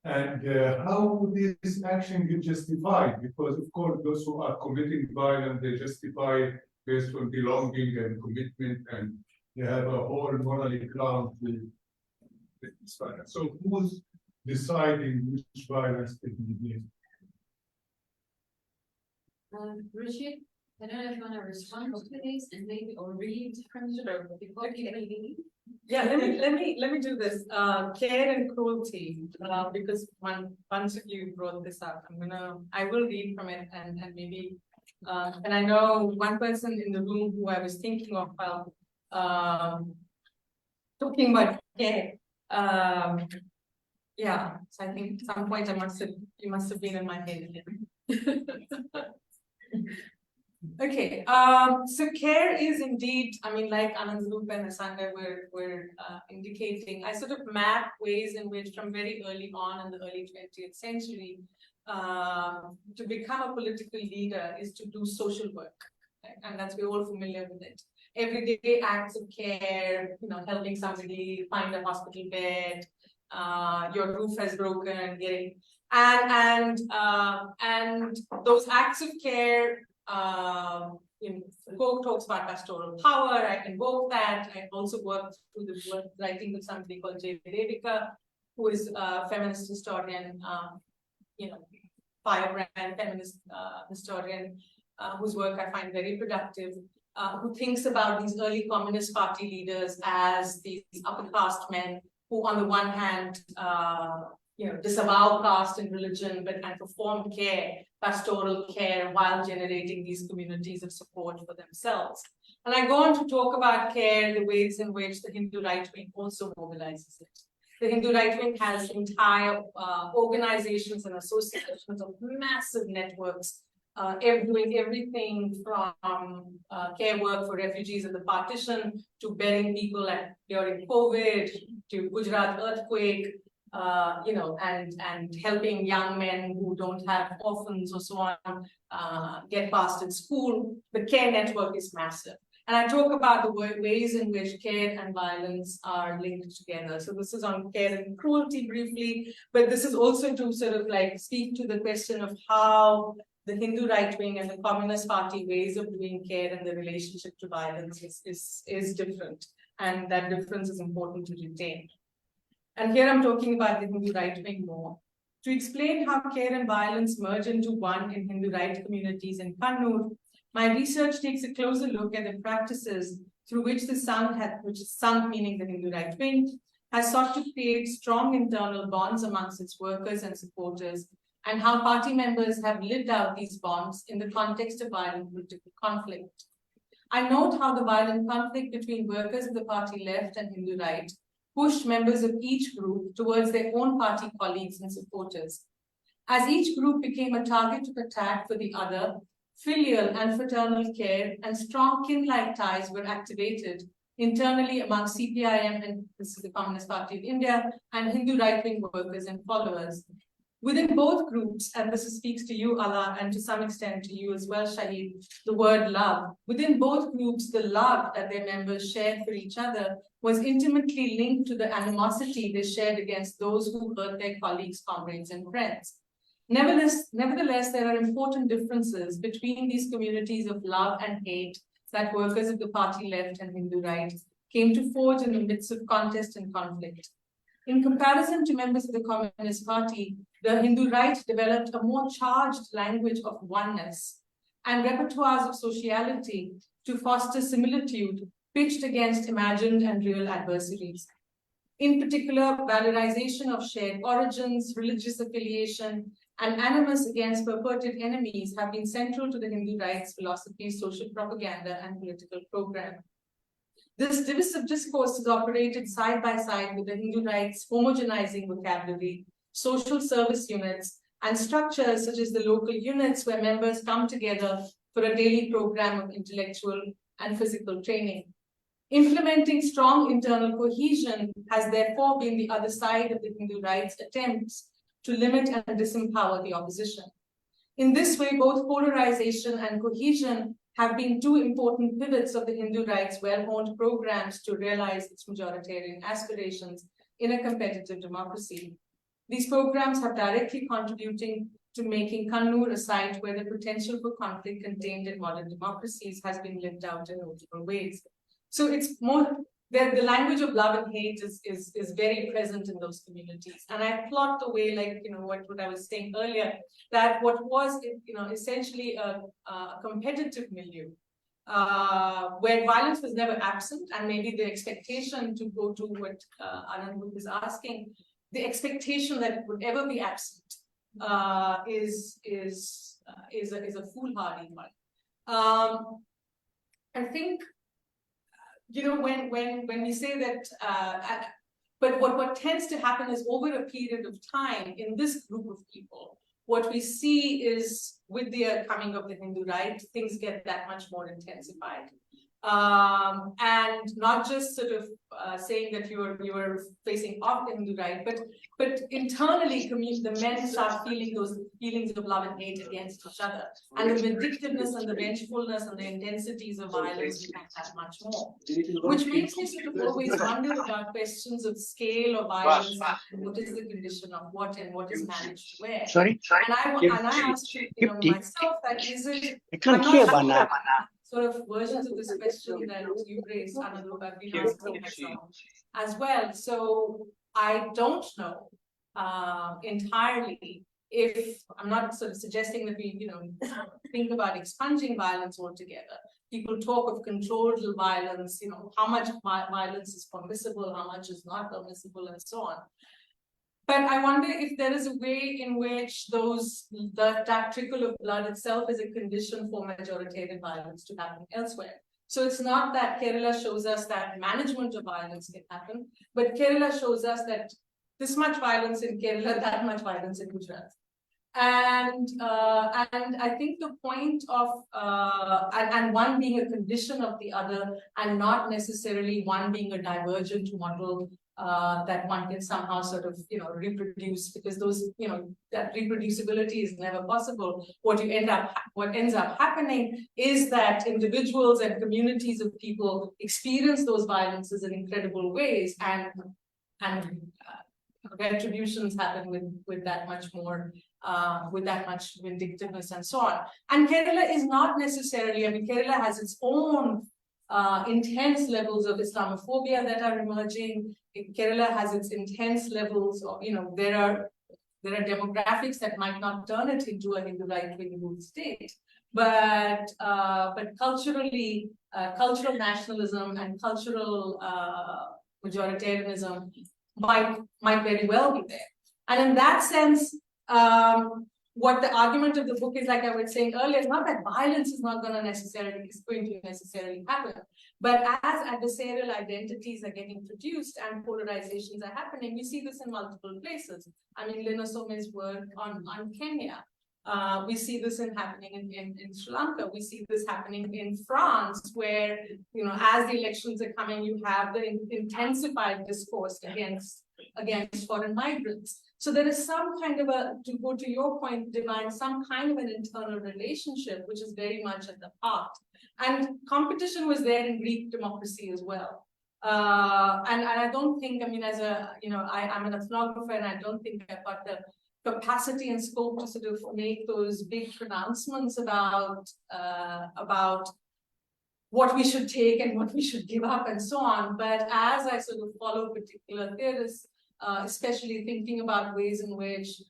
And how this action is justified? Because of course, those who are committing violence, they justify based on belonging and commitment, and they have a whole morally ground to this violence. So who's deciding which violence is needed? Ruchi, I don't know if you want to respond to these and maybe or read from the before you leave. Yeah, let me do this. Care and cruelty, because once you brought this up, I will read from it and maybe and I know one person in the room who I was thinking of while talking about care. Yeah, so I think at some point you must have been in my head again. Okay, so care is indeed, I mean, like Anandrup and Asanda were indicating, I sort of map ways in which from very early on in the early 20th century, to become a political leader is to do social work, right? And that's, we're all familiar with it. Everyday acts of care, helping somebody find a hospital bed, your roof has broken, and those acts of care. Folk talks about pastoral power. I invoke that. I also worked through the work writing with somebody called J. Devika, who is a feminist historian, firebrand feminist historian, whose work I find very productive, who thinks about these early Communist Party leaders as these upper caste men who, on the one hand, disavow caste and religion, and perform care, pastoral care, while generating these communities of support for themselves. And I go on to talk about care, the ways in which the Hindu right wing also mobilizes it. The Hindu right wing has entire organizations and associations of massive networks, doing everything from care work for refugees in the partition to burying people during COVID, to Gujarat earthquake, and helping young men who don't have orphans or so on get past in school. The care network is massive. And I talk about the ways in which care and violence are linked together. So this is on care and cruelty briefly, but this is also to sort of like speak to the question of how the Hindu right wing and the Communist Party ways of doing care and the relationship to violence is different. And that difference is important to retain. And here I'm talking about the Hindu right wing more. To explain how care and violence merge into one in Hindu right communities in Kannur, my research takes a closer look at the practices through which the Sangh, which is Sangh meaning the Hindu right wing, has sought to create strong internal bonds amongst its workers and supporters, and how party members have lived out these bonds in the context of violent political conflict. I note how the violent conflict between workers of the party left and Hindu right pushed members of each group towards their own party colleagues and supporters. As each group became a target of attack for the other, filial and fraternal care and strong kin-like ties were activated internally among CPIM, and this is the Communist Party of India, and Hindu right-wing workers and followers. Within both groups, and this speaks to you, Allah, and to some extent to you as well, Shahid, the word love. Within both groups, the love that their members shared for each other was intimately linked to the animosity they shared against those who hurt their colleagues, comrades, and friends. Nevertheless, there are important differences between these communities of love and hate that workers of the party left and Hindu right came to forge in the midst of contest and conflict. In comparison to members of the Communist Party, the Hindu right developed a more charged language of oneness and repertoires of sociality to foster similitude pitched against imagined and real adversaries. In particular, valorization of shared origins, religious affiliation, and animus against purported enemies have been central to the Hindu right's philosophy, social propaganda, and political program. This divisive discourse is operated side by side with the Hindu right's homogenizing vocabulary, social service units, and structures such as the local units where members come together for a daily program of intellectual and physical training. Implementing strong internal cohesion has therefore been the other side of the Hindu right's attempts to limit and disempower the opposition. In this way, both polarization and cohesion have been two important pivots of the Hindu right's well-honed programs to realize its majoritarian aspirations in a competitive democracy. These programs have directly contributing to making Kannur a site where the potential for conflict contained in modern democracies has been lived out in notable ways. So it's more, the language of love and hate is very present in those communities. And I plot the way, like, what I was saying earlier, that what was, essentially a competitive milieu, where violence was never absent, and maybe the expectation, to go to what Anand was asking, the expectation that it would ever be absent is a foolhardy one. I think, when we say that, but what tends to happen is over a period of time in this group of people, what we see is with the coming of the Hindu right, things get that much more intensified. And not just sort of saying that you are facing off the Hindu right, but internally the men start feeling those feelings of love and hate against each other, and the vindictiveness and the vengefulness and the intensities of violence become that much more, which makes me sort of always wonder about questions of scale of violence and what is the condition of what and what is managed where. Sorry. And I asked myself that is it. I'm not sure sort of versions of this question that you raised, Anand, I've been asking myself as well. So I don't know entirely if, I'm not sort of suggesting that we, think about expunging violence altogether. People talk of controlled violence, how much violence is permissible, how much is not permissible, and so on. But I wonder if there is a way in which that trickle of blood itself is a condition for majoritarian violence to happen elsewhere. So it's not that Kerala shows us that management of violence can happen, but Kerala shows us that this much violence in Kerala, that much violence in Gujarat. And I think the point of, and one being a condition of the other, and not necessarily one being a divergent model that one can somehow sort of, reproduce, because those, that reproducibility is never possible. What ends up happening is that individuals and communities of people experience those violences in incredible ways, and retributions happen with that much more, with that much vindictiveness and so on. And Kerala is not necessarily, Kerala has its own intense levels of Islamophobia that are emerging. Kerala has its intense levels of, there are demographics that might not turn it into a Hindu right-wing ruled state, but culturally, cultural nationalism and cultural majoritarianism might very well be there. And in that sense, what the argument of the book is, like I was saying earlier, is not that violence is going to necessarily happen, but as adversarial identities are getting produced and polarizations are happening, we see this in multiple places. Lina Some's work on Kenya. We see this happening in Sri Lanka. We see this happening in France, where, as the elections are coming, you have the intensified discourse against foreign migrants. So there is some kind of to go to your point, Divine, some kind of an internal relationship, which is very much at the heart. And competition was there in Greek democracy as well. And I don't think, I'm an ethnographer, and I don't think I've got the capacity and scope to sort of make those big pronouncements about what we should take and what we should give up and so on. But as I sort of follow particular theorists, especially thinking about ways in which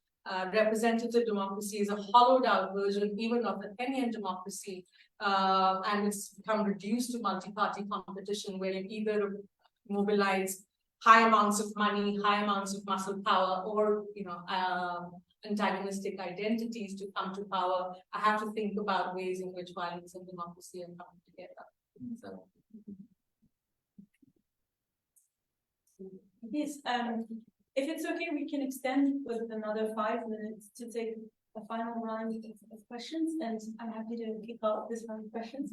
representative democracy is a hollowed out version even of the Kenyan democracy, and it's become reduced to multi-party competition, where you either mobilize high amounts of money, high amounts of muscle power, or antagonistic identities to come to power. I have to think about ways in which violence and democracy are coming together. So. Yes, if it's okay, we can extend with another 5 minutes to take a final round of questions, and I'm happy to kick off this round of questions.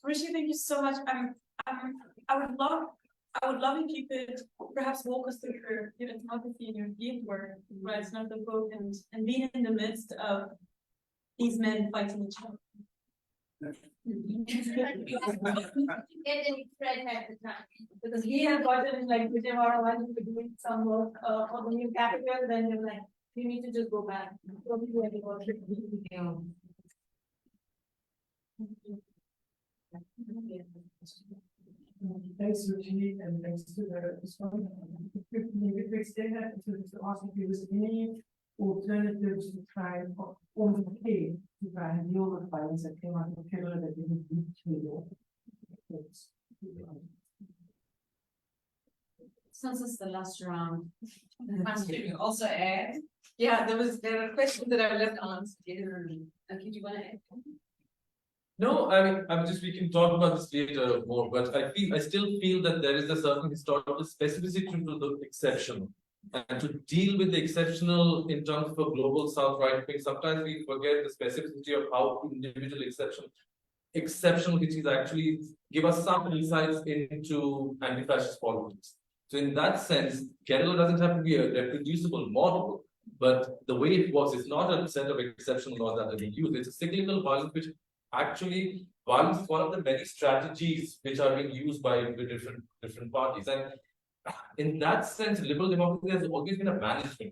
Ruchi, thank you so much. I would love if you could perhaps walk us through your ethnography and your field work, right? Not the book, and being in the midst of these men fighting each other. Because he had gotten like whichever one you doing some work for the new capital, then you're like, you need to just go back. Thanks, Ruchi, and thanks to this one. Maybe to extend that to ask if there was any alternatives to try or to try and deal with violence that came out of Kerala that didn't reach to. Since it's the last round, you also add. Yeah, there are questions that I left unanswered. Okay, do you want to add? No, we can talk about this later more, but I still feel that there is a certain historical specificity to the exceptional. And to deal with the exceptional in terms of a global South right wing, sometimes we forget the specificity of how individual exceptional issues actually give us some insights into anti-fascist politics. So in that sense, Kerala doesn't have to be a reproducible model, but the way it works is not a set of exceptional laws that are being used. It's a cyclical violence, which actually violence is one of the many strategies which are being used by the different parties. And in that sense, liberal democracy has always been a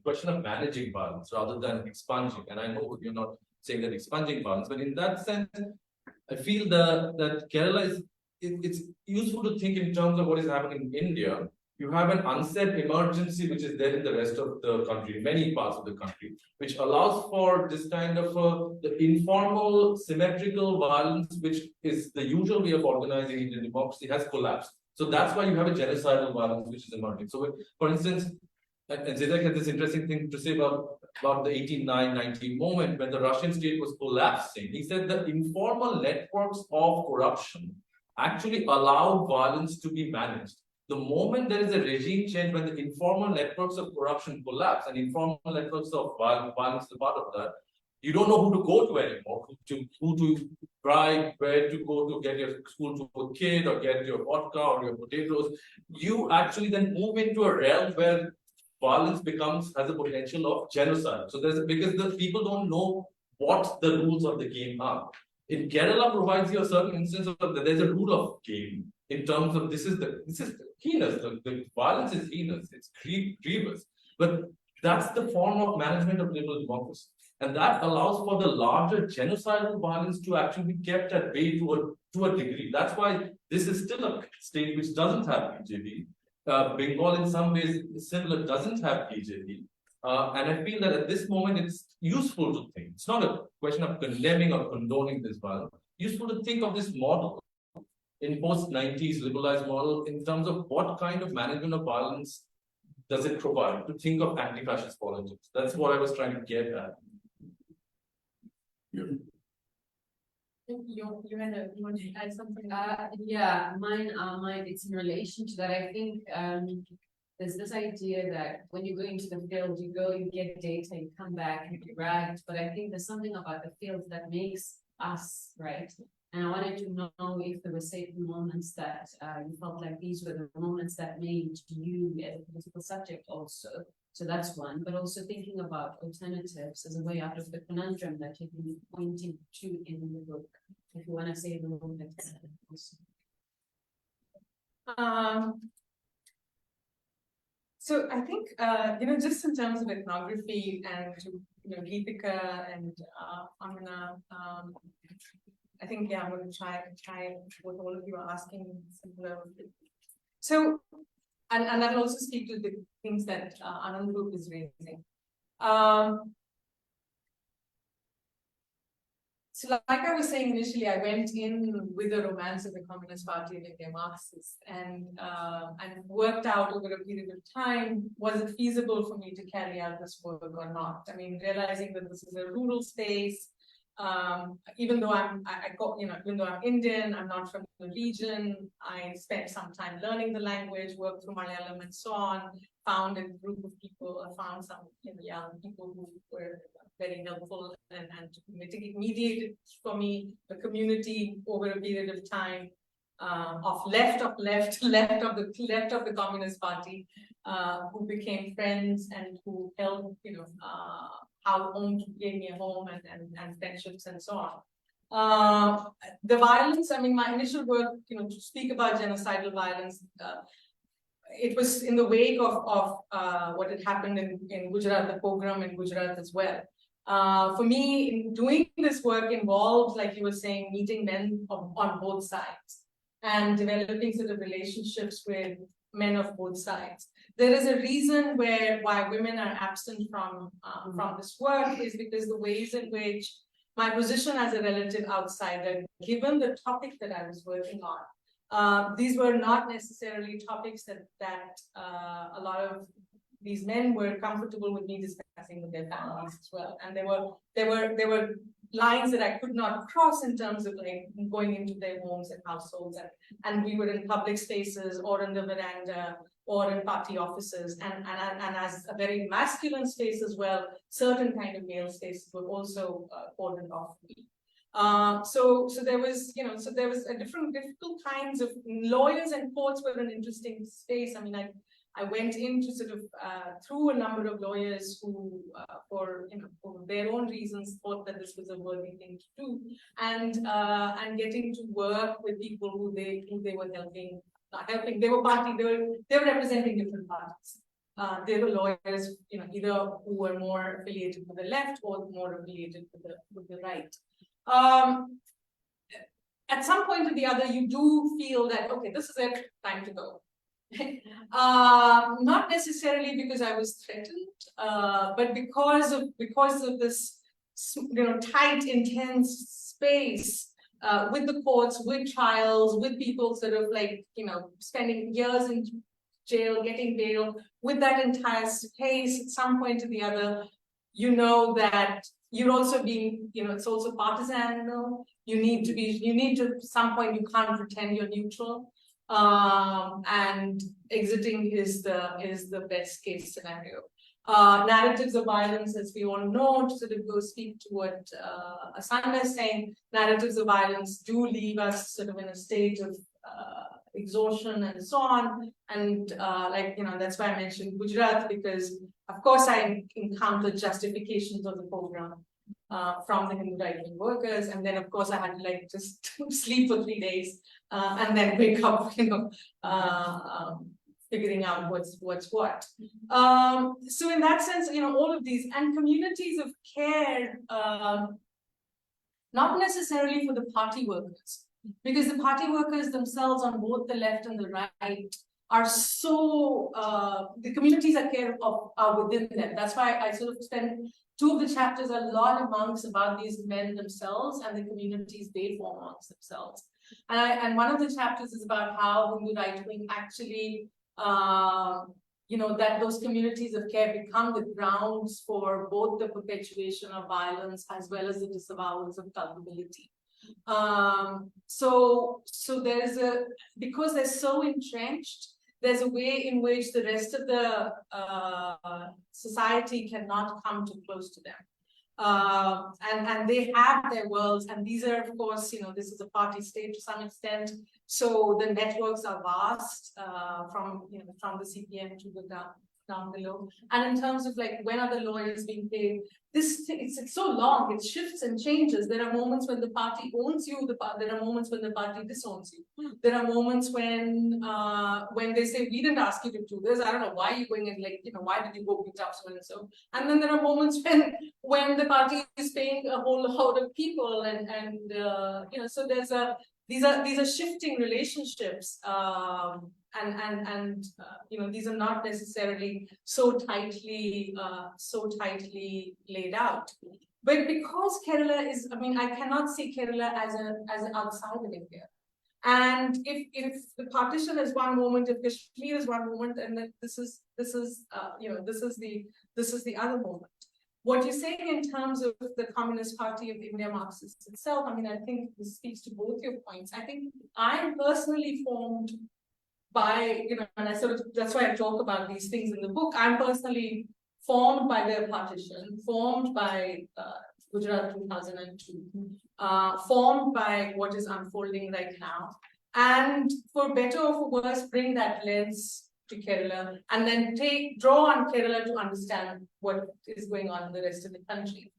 question of managing violence rather than expunging. And I know you're not saying that expunging violence, but in that sense, I feel that Kerala it's useful to think in terms of what is happening in India. You have an unsaid emergency which is there in the rest of the country, many parts of the country, which allows for this kind of the informal, symmetrical violence, which is the usual way of organizing Indian democracy, has collapsed. So that's why you have a genocidal violence which is emerging. So, for instance, and Zizek had this interesting thing to say about the 1890 moment when the Russian state was collapsing. He said the informal networks of corruption actually allowed violence to be managed. The moment there is a regime change, when the informal networks of corruption collapse and informal networks of violence is a part of that, You don't know who to go to anymore, who to bribe, where to go to get your school to a kid or get your vodka or your potatoes. You actually then move into a realm where violence has a potential of genocide. So because the people don't know what the rules of the game are. In Kerala provides you a certain instance of that there's a rule of game in terms of this is heinous. The violence is heinous. It's grievous. But that's the form of management of liberal democracy. And that allows for the larger genocidal violence to actually be kept at bay to a degree. That's why this is still a state which doesn't have BJP. Bengal in some ways similar doesn't have BJP. And I feel that at this moment it's useful to think. It's not a question of condemning or condoning this violence. Useful to think of this model in post-90s liberalized model in terms of what kind of management of violence does it provide, to think of anti-fascist politics. That's what I was trying to get at. You want to add something? Yeah, mine it's in relation to that. I think there's this idea that when you go into the field, you go, you get data, you come back, you write. But I think there's something about the field that makes us, right? And I wanted to know if there were certain moments that you felt like these were the moments that made you as a political subject also. So that's one, but also thinking about alternatives as a way out of the conundrum that you've been pointing to in the book. If you want to say the moment also. So I think, just in terms of ethnography and, Geethika and Amina, I think, I'm going to try what all of you are asking. So, and that'll also speak to the things that Anand Group is raising. So like I was saying initially, I went in with the romance of the Communist Party and India Marxists and worked out over a period of time, was it feasible for me to carry out this work or not? I mean, realizing that this is a rural space, even though I'm Indian, I'm not from the region, I spent some time learning the language, worked through Malayalam and so on, found a group of people, found some young people who were very helpful and mediated for me the community over a period of time of left of the Communist Party, who became friends and who helped, how home gave me a home and friendships and so on. The violence, I mean, my initial work, to speak about genocidal violence, it was in the wake of what had happened in Gujarat, the pogrom in Gujarat as well. For me, in doing this work involved, like you were saying, meeting men on both sides and developing sort of relationships with men of both sides. There is a reason why women are absent from this work is because the ways in which my position as a relative outsider, given the topic that I was working on, these were not necessarily topics that a lot of these men were comfortable with me discussing with their families as well. And there were lines that I could not cross in terms of like going into their homes and households. And we were in public spaces or in the veranda or in party offices. And as a very masculine space as well, certain kind of male spaces were also cordoned off me. So there was, there was a difficult kinds of lawyers and courts were an interesting space. I mean, I went into sort of through a number of lawyers who, for their own reasons, thought that this was a worthy thing to do, and getting to work with people who they were helping. They were representing different parties. They were lawyers, either who were more affiliated with the left or more affiliated with the right. At some point or the other, you do feel that okay, this is it, time to go. Not necessarily because I was threatened, but because of this, tight, intense space with the courts, with trials, with people sort of like, spending years in jail, getting bail, with that entire space. At some point or the other, that you're also being, it's also partisan. You need to, at some point, you can't pretend you're neutral. And exiting is the best case scenario. Narratives of violence, as we all know, to sort of go speak to what Asanda is saying, narratives of violence do leave us sort of in a state of exhaustion and so on. And like, you know, that's why I mentioned Gujarat, because of course I encountered justifications of the program from the Hindu right-wing workers. And then of course I had to like just sleep for 3 days and then wake up, you know, figuring out what's what. So in that sense, you know, all of these and communities of care, not necessarily for the party workers, because the party workers themselves on both the left and the right are so, the communities of care are within them. That's why I sort of spend 2 of the chapters a lot amongst about these men themselves and the communities they form amongst themselves. And one of the chapters is about how Hindu right wing actually, you know, that those communities of care become the grounds for both the perpetuation of violence as well as the disavowals of culpability. So there's because they're so entrenched, there's a way in which the rest of the society cannot come too close to them. And they have their worlds, and these are, of course, you know, this is a party state to some extent. So the networks are vast, from the CPM to the down below. And in terms of like, when are the lawyers being paid? It's so long, it shifts and changes. There are moments when the party owns you, there are moments when the party disowns you. There are moments when they say, we didn't ask you to do this, I don't know why you're going and like, you know, why did you go beat up so and so? And then there are moments when the party is paying a whole lot of people and you know, so there's these are shifting relationships, and you know, these are not necessarily so tightly laid out. But because Kerala is, I mean, I cannot see Kerala as an outside of India. And if the partition is one moment, if Kashmir is one moment, and then this is you know, this is the other moment. What you're saying in terms of the Communist Party of India Marxists itself, I mean, I think this speaks to both your points. I think I'm personally formed by, you know, and I sort of, that's why I talk about these things in the book. I'm personally formed by the partition, formed by Gujarat 2002, formed by what is unfolding right now, and for better or for worse, bring that lens to Kerala, and then draw on Kerala to understand what is going on in the rest of the country.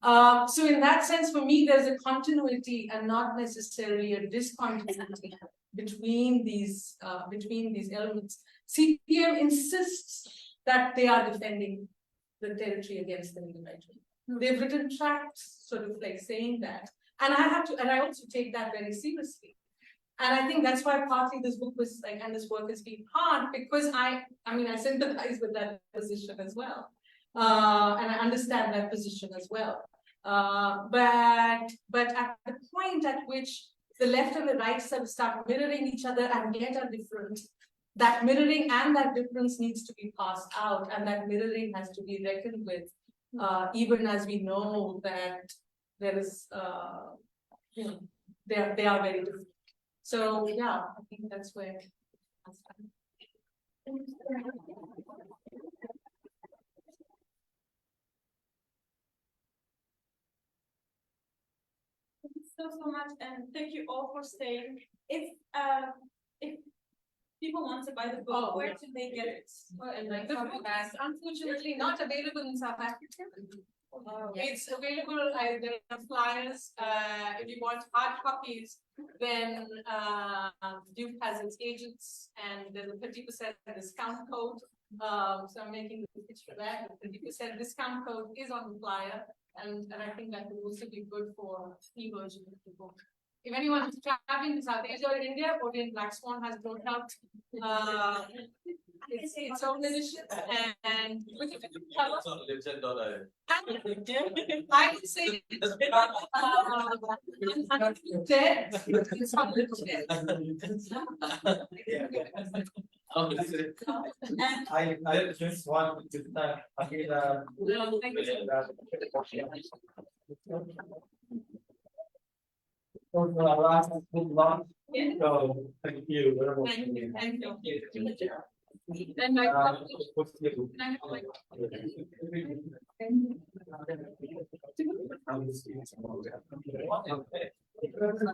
So in that sense, for me, there's a continuity and not necessarily a discontinuity between these elements. CPM insists that they are defending the territory against the Hindu right wing. They've written tracts sort of like saying that. And I also take that very seriously. And I think that's why partly this book was like, and this work has been hard, because I mean, I sympathize with that position as well. And I understand that position as well. But at the point at which the left and the right start mirroring each other and yet are different, that mirroring and that difference needs to be passed out, and that mirroring has to be reckoned with, even as we know that there is, you know, they are very different. So yeah, I think that's where. So much, and thank you all for staying. If people want to buy the book, where should they get it? Well, and like the book is unfortunately not available in South Africa. It's available. There are flyers. If you want hard copies, then Duke has its agents, and there's a 50% discount code. So I'm making the pitch for that. The 50% discount code is on the flyer, and I think that will also be good for e-version of the book. If anyone is traveling to South Asia or India, Orient Black Swan has brought out its own edition, and with a different cover. I would say it's on I just want to thank Akira. For our last book launch. So thank you very much. Thank you. Then my colleague- can I have like-